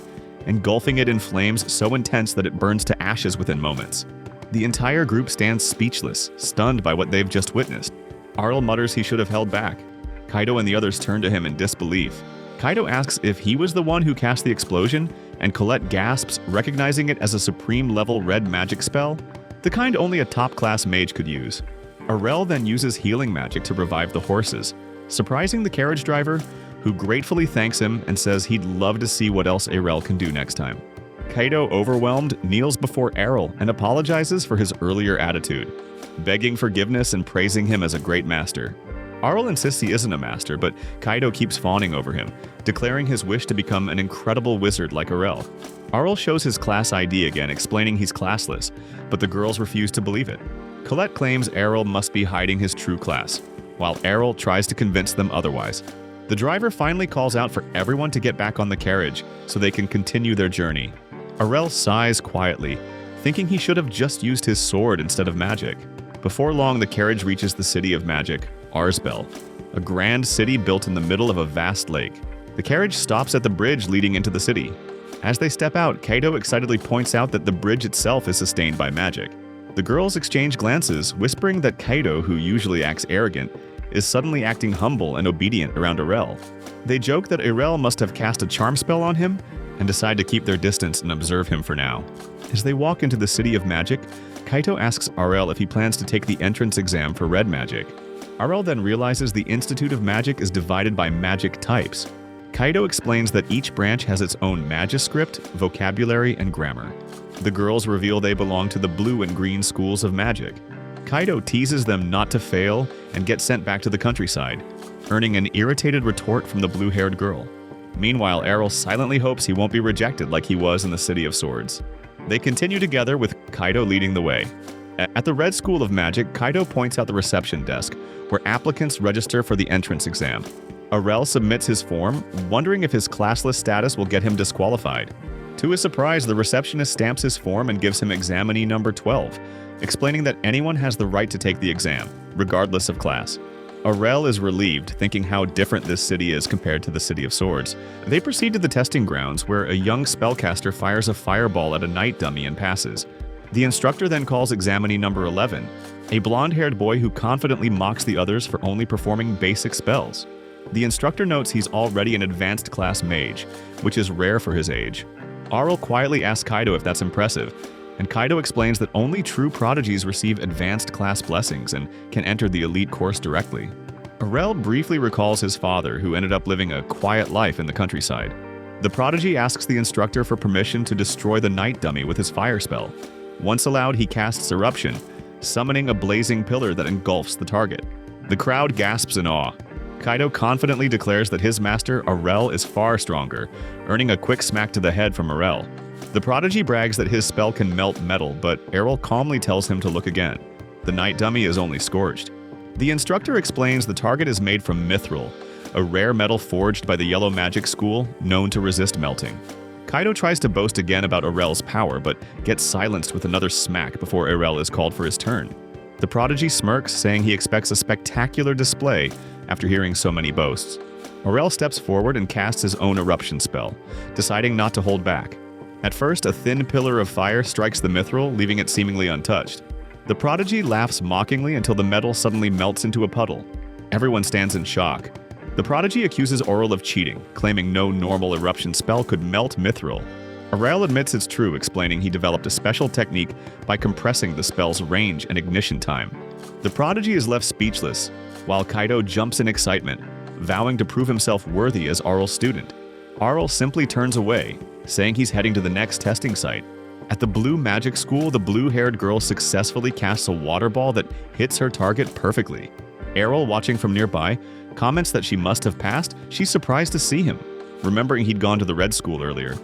engulfing it in flames so intense that it burns to ashes within moments. The entire group stands speechless, stunned by what they've just witnessed. Arl mutters he should have held back. Kaido and the others turn to him in disbelief. Kaido asks if he was the one who cast the explosion, and Colette gasps, recognizing it as a supreme-level red magic spell, the kind only a top-class mage could use. Arel then uses healing magic to revive the horses, surprising the carriage driver, who gratefully thanks him and says he'd love to see what else Arel can do next time. Kaido, overwhelmed, kneels before Arel and apologizes for his earlier attitude, begging forgiveness and praising him as a great master. Arl insists he isn't a master, but Kaido keeps fawning over him, declaring his wish to become an incredible wizard like Arel. Arl shows his class ID again, explaining he's classless, but the girls refuse to believe it. Colette claims Arel must be hiding his true class, while Arel tries to convince them otherwise. The driver finally calls out for everyone to get back on the carriage so they can continue their journey. Arel sighs quietly, thinking he should have just used his sword instead of magic. Before long, the carriage reaches the City of Magic, Arsbel, a grand city built in the middle of a vast lake. The carriage stops at the bridge leading into the city. As they step out, Kaido excitedly points out that the bridge itself is sustained by magic. The girls exchange glances, whispering that Kaido, who usually acts arrogant, is suddenly acting humble and obedient around Arel. They joke that Arel must have cast a charm spell on him and decide to keep their distance and observe him for now. As they walk into the City of Magic, Kaito asks Arel if he plans to take the entrance exam for red magic. Arel then realizes the Institute of Magic is divided by magic types. Kaito explains that each branch has its own magiscript, vocabulary, and grammar. The girls reveal they belong to the blue and green schools of magic. Kaito teases them not to fail and get sent back to the countryside, earning an irritated retort from the blue-haired girl. Meanwhile, Arel silently hopes he won't be rejected like he was in the City of Swords. They continue together with Kaito leading the way. At the Red School of Magic, Kaito points out the reception desk, where applicants register for the entrance exam. Arel submits his form, wondering if his classless status will get him disqualified. To his surprise, the receptionist stamps his form and gives him examinee number 12, explaining that anyone has the right to take the exam, regardless of class. Arel is relieved, thinking how different this city is compared to the City of Swords. They proceed to the testing grounds, where a young spellcaster fires a fireball at a night dummy and passes. The instructor then calls examinee number 11, a blonde-haired boy who confidently mocks the others for only performing basic spells. The instructor notes he's already an advanced class mage, which is rare for his age. Arel quietly asks Kaito if that's impressive, and Kaito explains that only true prodigies receive advanced class blessings and can enter the elite course directly. Arel briefly recalls his father, who ended up living a quiet life in the countryside. The prodigy asks the instructor for permission to destroy the night dummy with his fire spell. Once allowed, he casts Eruption, summoning a blazing pillar that engulfs the target. The crowd gasps in awe. Kaito confidently declares that his master, Arel, is far stronger, earning a quick smack to the head from Arel. The prodigy brags that his spell can melt metal, but Arel calmly tells him to look again. The night dummy is only scorched. The instructor explains the target is made from mithril, a rare metal forged by the Yellow Magic School, known to resist melting. Kaito tries to boast again about Arel's power, but gets silenced with another smack before Arel is called for his turn. The prodigy smirks, saying he expects a spectacular display after hearing so many boasts. Arel steps forward and casts his own eruption spell, deciding not to hold back. At first, a thin pillar of fire strikes the mithril, leaving it seemingly untouched. The prodigy laughs mockingly until the metal suddenly melts into a puddle. Everyone stands in shock. The prodigy accuses Arel of cheating, claiming no normal eruption spell could melt mithril. Arel admits it's true, explaining he developed a special technique by compressing the spell's range and ignition time. The prodigy is left speechless, while Kaito jumps in excitement, vowing to prove himself worthy as Arel's student. Arel simply turns away, saying he's heading to the next testing site. At the Blue Magic School, the blue-haired girl successfully casts a water ball that hits her target perfectly. Arel, watching from nearby, comments that she must have passed. She's surprised to see him, remembering he'd gone to the Red School earlier.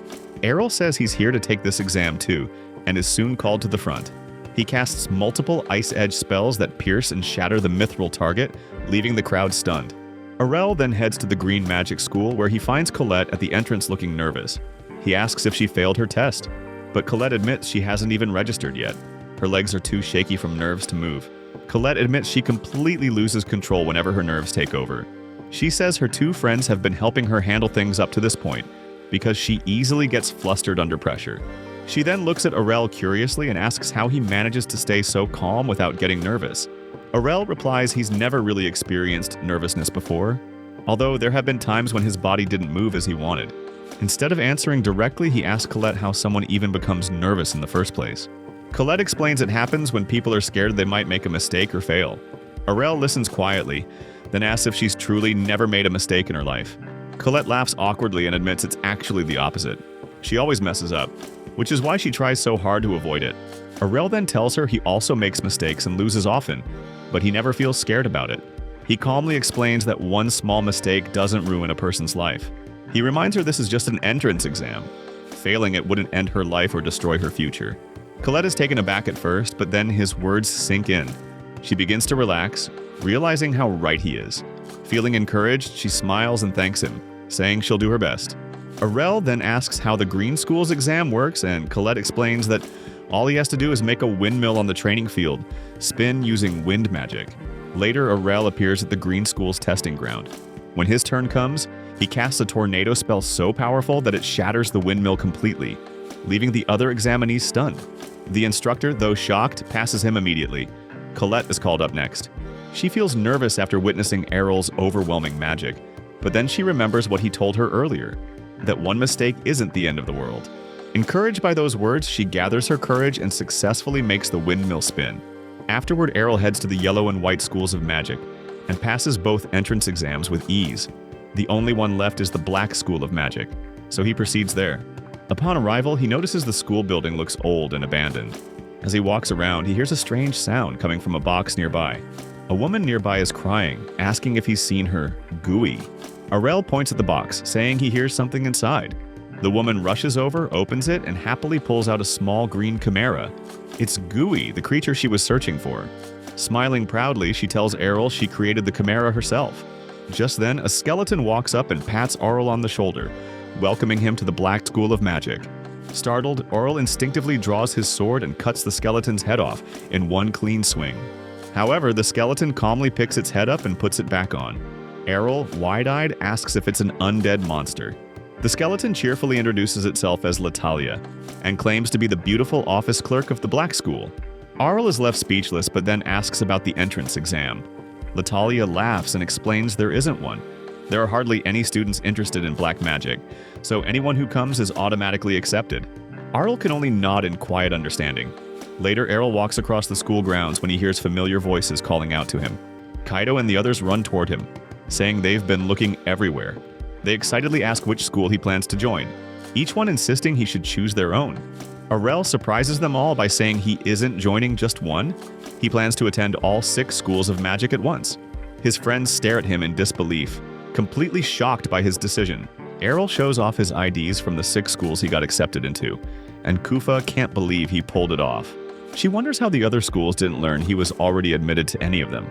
Arel says he's here to take this exam too, and is soon called to the front. He casts multiple Ice Edge spells that pierce and shatter the mithril target, leaving the crowd stunned. Arel then heads to the Green Magic School, where he finds Colette at the entrance looking nervous. He asks if she failed her test, but Colette admits she hasn't even registered yet. Her legs are too shaky from nerves to move. Colette admits she completely loses control whenever her nerves take over. She says her two friends have been helping her handle things up to this point, because she easily gets flustered under pressure. She then looks at Arel curiously and asks how he manages to stay so calm without getting nervous. Arel replies he's never really experienced nervousness before, although there have been times when his body didn't move as he wanted. Instead of answering directly, he asks Colette how someone even becomes nervous in the first place. Colette explains it happens when people are scared they might make a mistake or fail. Arel listens quietly, then asks if she's truly never made a mistake in her life. Colette laughs awkwardly and admits it's actually the opposite. She always messes up, which is why she tries so hard to avoid it. Arel then tells her he also makes mistakes and loses often, but he never feels scared about it. He calmly explains that one small mistake doesn't ruin a person's life. He reminds her this is just an entrance exam. Failing it wouldn't end her life or destroy her future. Colette is taken aback at first, but then his words sink in. She begins to relax, realizing how right he is. Feeling encouraged, she smiles and thanks him, saying she'll do her best. Arel then asks how the Green School's exam works, and Colette explains that all he has to do is make a windmill on the training field, spin using wind magic. Later, Arel appears at the Green School's testing ground. When his turn comes, he casts a tornado spell so powerful that it shatters the windmill completely, leaving the other examinees stunned. The instructor, though shocked, passes him immediately. Colette is called up next. She feels nervous after witnessing Errol's overwhelming magic, but then she remembers what he told her earlier, that one mistake isn't the end of the world. Encouraged by those words, she gathers her courage and successfully makes the windmill spin. Afterward, Errol heads to the yellow and white schools of magic and passes both entrance exams with ease. The only one left is the black school of magic, so he proceeds there. Upon arrival, he notices the school building looks old and abandoned. As he walks around, he hears a strange sound coming from a box nearby. A woman nearby is crying, asking if he's seen her gooey. Aurel points at the box, saying he hears something inside. The woman rushes over, opens it, and happily pulls out a small green chimera. It's Gooey, the creature she was searching for. Smiling proudly, she tells Errol she created the chimera herself. Just then, a skeleton walks up and pats Aurel on the shoulder, welcoming him to the Black School of Magic. Startled, Aurel instinctively draws his sword and cuts the skeleton's head off in one clean swing. However, the skeleton calmly picks its head up and puts it back on. Errol, wide-eyed, asks if it's an undead monster. The skeleton cheerfully introduces itself as Latalia and claims to be the beautiful office clerk of the Black School. Aurel is left speechless but then asks about the entrance exam. Latalia laughs and explains there isn't one. There are hardly any students interested in black magic, so anyone who comes is automatically accepted. Aurel can only nod in quiet understanding. Later, Errol walks across the school grounds when he hears familiar voices calling out to him. Kaido and the others run toward him, saying they've been looking everywhere. They excitedly ask which school he plans to join, each one insisting he should choose their own. Aurel surprises them all by saying he isn't joining just one. He plans to attend all 6 schools of magic at once. His friends stare at him in disbelief, completely shocked by his decision. Errol shows off his IDs from the 6 schools he got accepted into, and Kufa can't believe he pulled it off. She wonders how the other schools didn't learn he was already admitted to any of them.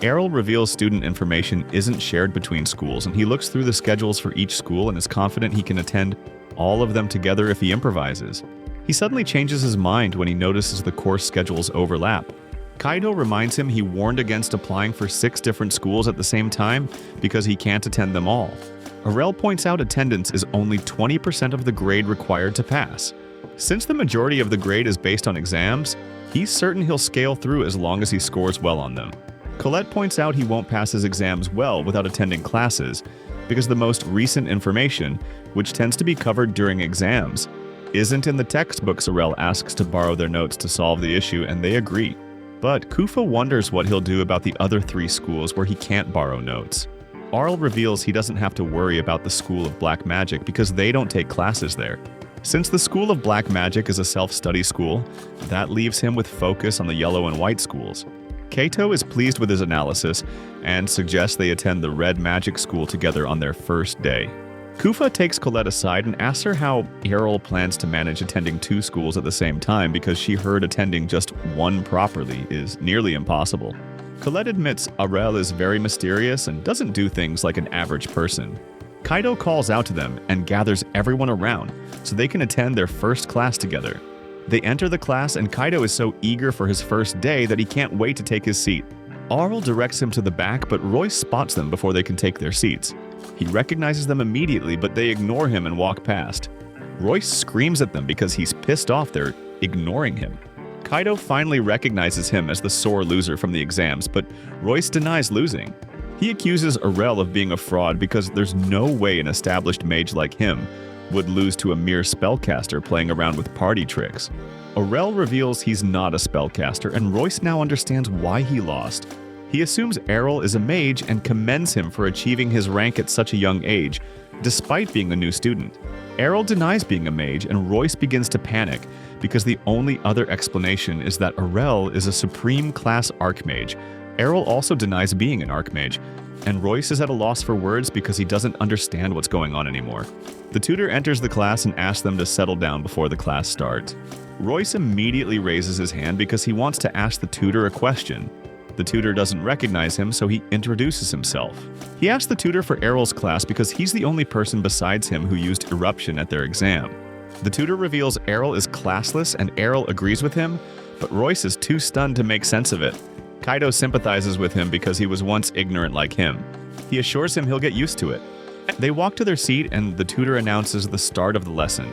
Errol reveals student information isn't shared between schools, and he looks through the schedules for each school and is confident he can attend all of them together if he improvises. He suddenly changes his mind when he notices the course schedules overlap. Kaido reminds him he warned against applying for 6 different schools at the same time because he can't attend them all. Aurel points out attendance is only 20% of the grade required to pass. Since the majority of the grade is based on exams, he's certain he'll scale through as long as he scores well on them. Colette points out he won't pass his exams well without attending classes because the most recent information, which tends to be covered during exams, isn't in the textbooks. Aurel asks to borrow their notes to solve the issue, and they agree. But Kufa wonders what he'll do about the other 3 schools where he can't borrow notes. Aurel reveals he doesn't have to worry about the School of Black Magic because they don't take classes there. Since the School of Black Magic is a self-study school, that leaves him with focus on the yellow and white schools. Kaito is pleased with his analysis and suggests they attend the Red Magic School together on their first day. Kufa takes Colette aside and asks her how Errol plans to manage attending 2 schools at the same time because she heard attending just one properly is nearly impossible. Colette admits Aurel is very mysterious and doesn't do things like an average person. Kaido calls out to them and gathers everyone around so they can attend their first class together. They enter the class and Kaido is so eager for his first day that he can't wait to take his seat. Aurel directs him to the back, but Royce spots them before they can take their seats. He recognizes them immediately, but they ignore him and walk past. Royce screams at them because he's pissed off they're ignoring him. Kaido finally recognizes him as the sore loser from the exams, but Royce denies losing. He accuses Aurel of being a fraud because there's no way an established mage like him would lose to a mere spellcaster playing around with party tricks. Aurel reveals he's not a spellcaster, and Royce now understands why he lost. He assumes Errol is a mage and commends him for achieving his rank at such a young age, despite being a new student. Errol denies being a mage, and Royce begins to panic because the only other explanation is that Aurel is a supreme class archmage. Errol also denies being an archmage, and Royce is at a loss for words because he doesn't understand what's going on anymore. The tutor enters the class and asks them to settle down before the class starts. Royce immediately raises his hand because he wants to ask the tutor a question. The tutor doesn't recognize him, so he introduces himself. He asks the tutor for Errol's class because he's the only person besides him who used eruption at their exam. The tutor reveals Errol is classless, and Errol agrees with him, but Royce is too stunned to make sense of it. Kaido sympathizes with him because he was once ignorant like him. He assures him he'll get used to it. They walk to their seat, and the tutor announces the start of the lesson.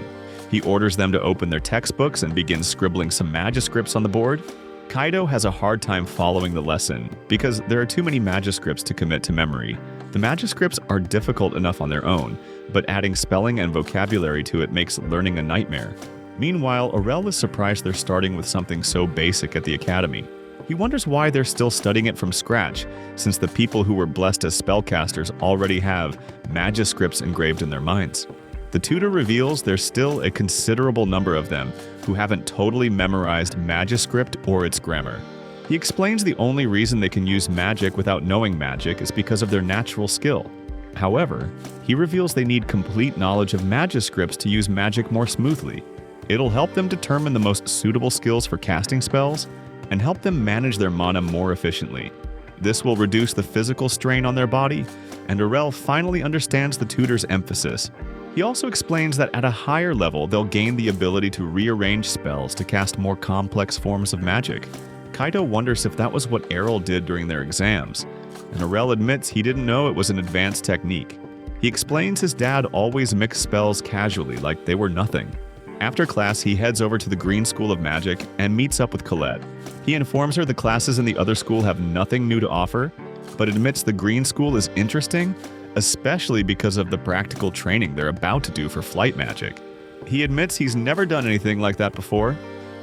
He orders them to open their textbooks and begins scribbling some magiscripts on the board. Kaido has a hard time following the lesson because there are too many magiscripts to commit to memory. The magiscripts are difficult enough on their own, but adding spelling and vocabulary to it makes learning a nightmare. Meanwhile, Aurel is surprised they're starting with something so basic at the academy. He wonders why they're still studying it from scratch, since the people who were blessed as spellcasters already have magiscripts engraved in their minds. The tutor reveals there's still a considerable number of them who haven't totally memorized magiscript or its grammar. He explains the only reason they can use magic without knowing magic is because of their natural skill. However, he reveals they need complete knowledge of magiscripts to use magic more smoothly. It'll help them determine the most suitable skills for casting spells and help them manage their mana more efficiently. This will reduce the physical strain on their body, and Aurel finally understands the tutor's emphasis. He also explains that at a higher level, they'll gain the ability to rearrange spells to cast more complex forms of magic. Kaido wonders if that was what Aurel did during their exams, and Aurel admits he didn't know it was an advanced technique. He explains his dad always mixed spells casually, like they were nothing. After class, he heads over to the Green School of Magic and meets up with Colette. He informs her the classes in the other school have nothing new to offer, but admits the Green School is interesting, especially because of the practical training they're about to do for flight magic. He admits he's never done anything like that before,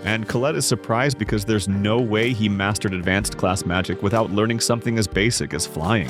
and Colette is surprised because there's no way he mastered advanced class magic without learning something as basic as flying.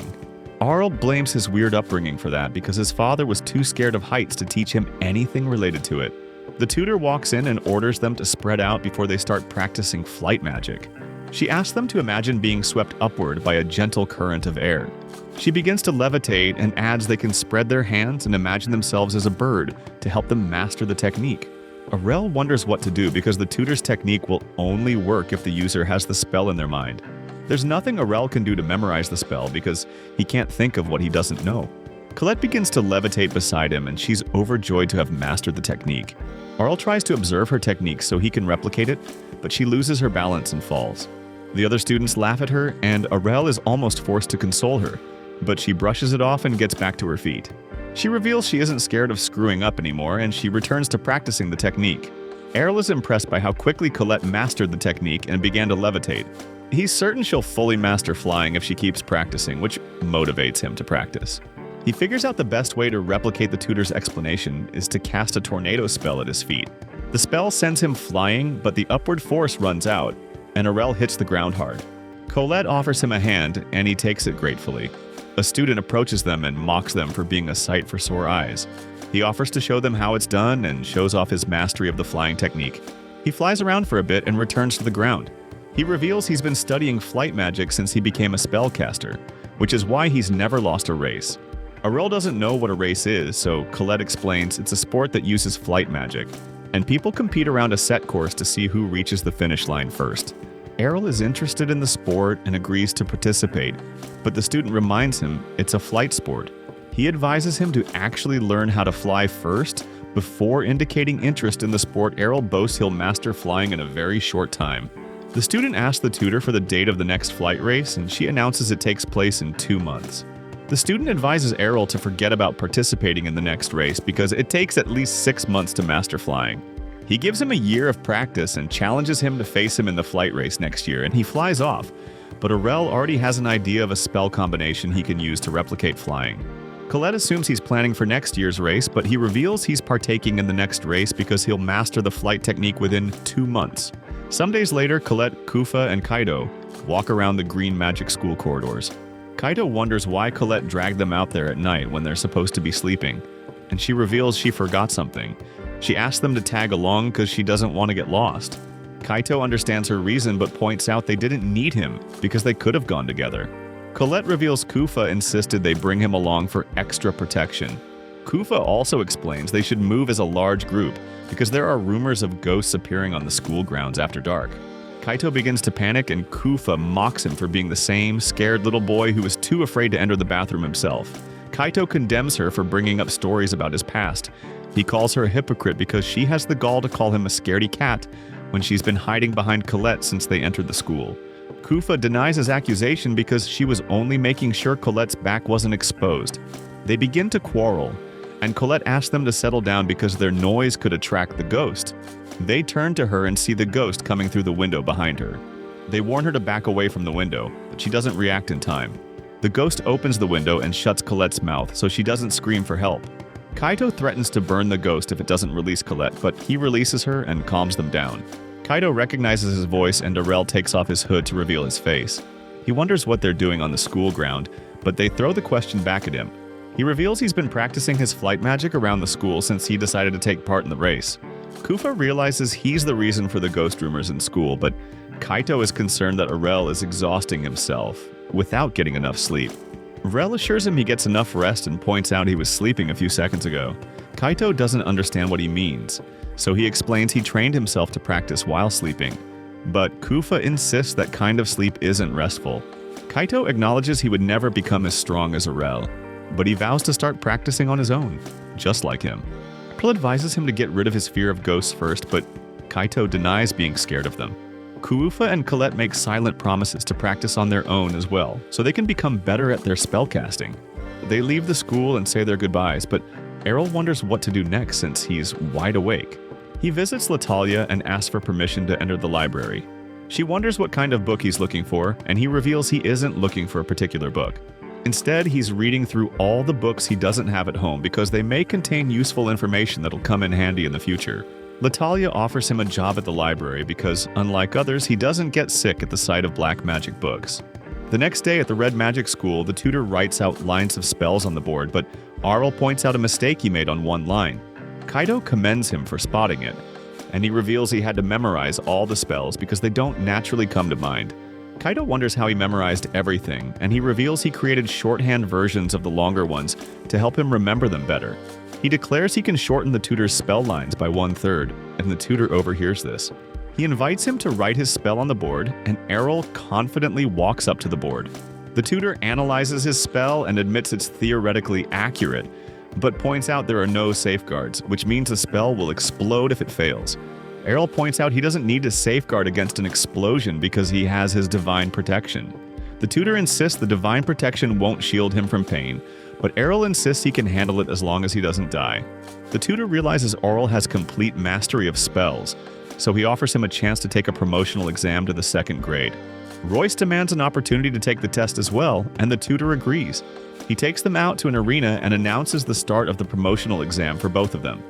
Aurel blames his weird upbringing for that because his father was too scared of heights to teach him anything related to it. The tutor walks in and orders them to spread out before they start practicing flight magic. She asks them to imagine being swept upward by a gentle current of air. She begins to levitate and adds they can spread their hands and imagine themselves as a bird to help them master the technique. Aurel wonders what to do because the tutor's technique will only work if the user has the spell in their mind. There's nothing Aurel can do to memorize the spell because he can't think of what he doesn't know. Colette begins to levitate beside him and she's overjoyed to have mastered the technique. Aurel tries to observe her technique so he can replicate it, but she loses her balance and falls. The other students laugh at her, and Aurel is almost forced to console her, but she brushes it off and gets back to her feet. She reveals she isn't scared of screwing up anymore, and she returns to practicing the technique. Aurel is impressed by how quickly Colette mastered the technique and began to levitate. He's certain she'll fully master flying if she keeps practicing, which motivates him to practice. He figures out the best way to replicate the tutor's explanation is to cast a tornado spell at his feet. The spell sends him flying, but the upward force runs out, and Aurel hits the ground hard. Colette offers him a hand, and he takes it gratefully. A student approaches them and mocks them for being a sight for sore eyes. He offers to show them how it's done and shows off his mastery of the flying technique. He flies around for a bit and returns to the ground. He reveals he's been studying flight magic since he became a spellcaster, which is why he's never lost a race. Aurel doesn't know what a race is, so Colette explains it's a sport that uses flight magic, and people compete around a set course to see who reaches the finish line first. Aurel is interested in the sport and agrees to participate, but the student reminds him it's a flight sport. He advises him to actually learn how to fly first before indicating interest in the sport. Aurel boasts he'll master flying in a very short time. The student asks the tutor for the date of the next flight race, and she announces it takes place in 2 months. The student advises Aurel to forget about participating in the next race because it takes at least 6 months to master flying. He gives him a year of practice and challenges him to face him in the flight race next year, and he flies off. But Aurel already has an idea of a spell combination he can use to replicate flying. Colette assumes he's planning for next year's race, but he reveals he's partaking in the next race because he'll master the flight technique within 2 months. Some days later, Colette, Kufa, and Kaido walk around the Green Magic School corridors. Kaido wonders why Colette dragged them out there at night when they're supposed to be sleeping, and she reveals she forgot something. She asks them to tag along because she doesn't want to get lost. Kaito understands her reason but points out they didn't need him because they could have gone together. Colette reveals Kufa insisted they bring him along for extra protection. Kufa also explains they should move as a large group because there are rumors of ghosts appearing on the school grounds after dark. Kaito begins to panic and Kufa mocks him for being the same scared little boy who was too afraid to enter the bathroom himself. Kaito condemns her for bringing up stories about his past. He calls her a hypocrite because she has the gall to call him a scaredy cat when she's been hiding behind Colette since they entered the school. Kufa denies his accusation because she was only making sure Colette's back wasn't exposed. They begin to quarrel, and Colette asks them to settle down because their noise could attract the ghost. They turn to her and see the ghost coming through the window behind her. They warn her to back away from the window, but she doesn't react in time. The ghost opens the window and shuts Colette's mouth so she doesn't scream for help. Kaito threatens to burn the ghost if it doesn't release Colette, but he releases her and calms them down. Kaito recognizes his voice and Arel takes off his hood to reveal his face. He wonders what they're doing on the school ground, but they throw the question back at him. He reveals he's been practicing his flight magic around the school since he decided to take part in the race. Kufa realizes he's the reason for the ghost rumors in school, but Kaito is concerned that Arel is exhausting himself without getting enough sleep. Arel assures him he gets enough rest and points out he was sleeping a few seconds ago. Kaito doesn't understand what he means, so he explains he trained himself to practice while sleeping. But Kufa insists that kind of sleep isn't restful. Kaito acknowledges he would never become as strong as Arel, but he vows to start practicing on his own, just like him. April advises him to get rid of his fear of ghosts first, but Kaito denies being scared of them. Kufa and Colette make silent promises to practice on their own as well, so they can become better at their spellcasting. They leave the school and say their goodbyes, but Errol wonders what to do next since he's wide awake. He visits Latalia and asks for permission to enter the library. She wonders what kind of book he's looking for, and he reveals he isn't looking for a particular book. Instead, he's reading through all the books he doesn't have at home because they may contain useful information that'll come in handy in the future. Latalia offers him a job at the library because, unlike others, he doesn't get sick at the sight of black magic books. The next day at the Red Magic School, the tutor writes out lines of spells on the board, but Arl points out a mistake he made on one line. Kaito commends him for spotting it, and he reveals he had to memorize all the spells because they don't naturally come to mind. Kaito wonders how he memorized everything, and he reveals he created shorthand versions of the longer ones to help him remember them better. He declares he can shorten the tutor's spell lines by 1/3, and the tutor overhears this. He invites him to write his spell on the board, and Errol confidently walks up to the board. The tutor analyzes his spell and admits it's theoretically accurate, but points out there are no safeguards, which means the spell will explode if it fails. Errol points out he doesn't need to safeguard against an explosion because he has his divine protection. The tutor insists the divine protection won't shield him from pain, but Errol insists he can handle it as long as he doesn't die. The tutor realizes Errol has complete mastery of spells, so he offers him a chance to take a promotional exam to the 2nd grade. Royce demands an opportunity to take the test as well, and the tutor agrees. He takes them out to an arena and announces the start of the promotional exam for both of them.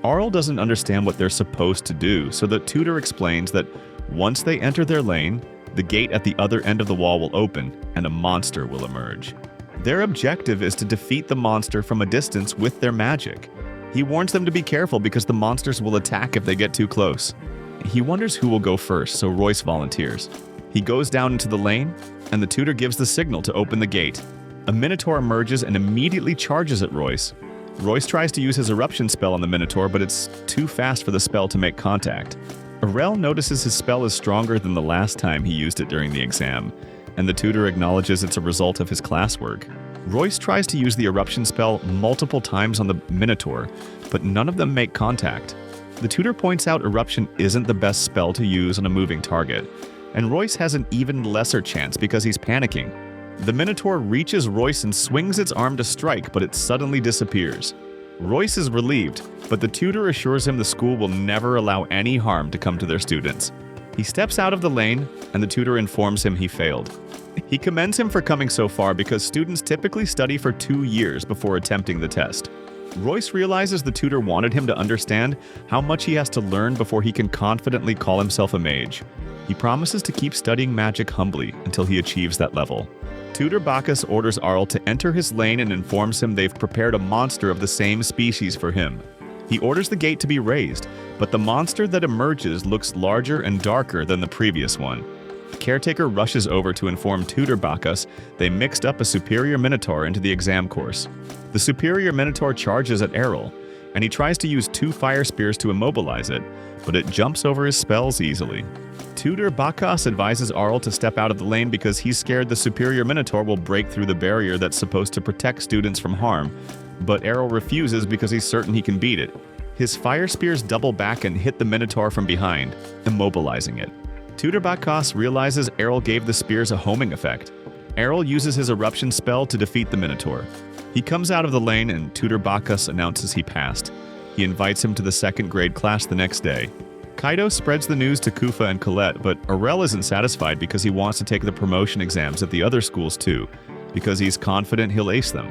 Arl doesn't understand what they're supposed to do, so the tutor explains that once they enter their lane, the gate at the other end of the wall will open and a monster will emerge. Their objective is to defeat the monster from a distance with their magic. He warns them to be careful because the monsters will attack if they get too close. He wonders who will go first, so Royce volunteers. He goes down into the lane, and the tutor gives the signal to open the gate. A Minotaur emerges and immediately charges at Royce. Royce tries to use his eruption spell on the Minotaur, but it's too fast for the spell to make contact. Arel notices his spell is stronger than the last time he used it during the exam, and the tutor acknowledges it's a result of his classwork. Royce tries to use the eruption spell multiple times on the Minotaur, but none of them make contact. The tutor points out eruption isn't the best spell to use on a moving target, and Royce has an even lesser chance because he's panicking. The Minotaur reaches Royce and swings its arm to strike, but it suddenly disappears. Royce is relieved, but the tutor assures him the school will never allow any harm to come to their students. He steps out of the lane, and the tutor informs him he failed. He commends him for coming so far because students typically study for 2 years before attempting the test. Royce realizes the tutor wanted him to understand how much he has to learn before he can confidently call himself a mage. He promises to keep studying magic humbly until he achieves that level. Tutor Bacchus orders Arl to enter his lane and informs him they've prepared a monster of the same species for him. He orders the gate to be raised, but the monster that emerges looks larger and darker than the previous one. The caretaker rushes over to inform Tutor Bacchus they mixed up a superior Minotaur into the exam course. The superior Minotaur charges at Errol, and he tries to use 2 fire spears to immobilize it, but it jumps over his spells easily. Tutor Bacchus advises Arl to step out of the lane because he's scared the superior Minotaur will break through the barrier that's supposed to protect students from harm, but Errol refuses because he's certain he can beat it. His fire spears double back and hit the Minotaur from behind, immobilizing it. Tutor Bacchus realizes Errol gave the spears a homing effect. Errol uses his eruption spell to defeat the Minotaur. He comes out of the lane and Tutor Bacchus announces he passed. He invites him to the 2nd grade class the next day. Kaido spreads the news to Kufa and Colette, but Arel isn't satisfied because he wants to take the promotion exams at the other schools too, because he's confident he'll ace them.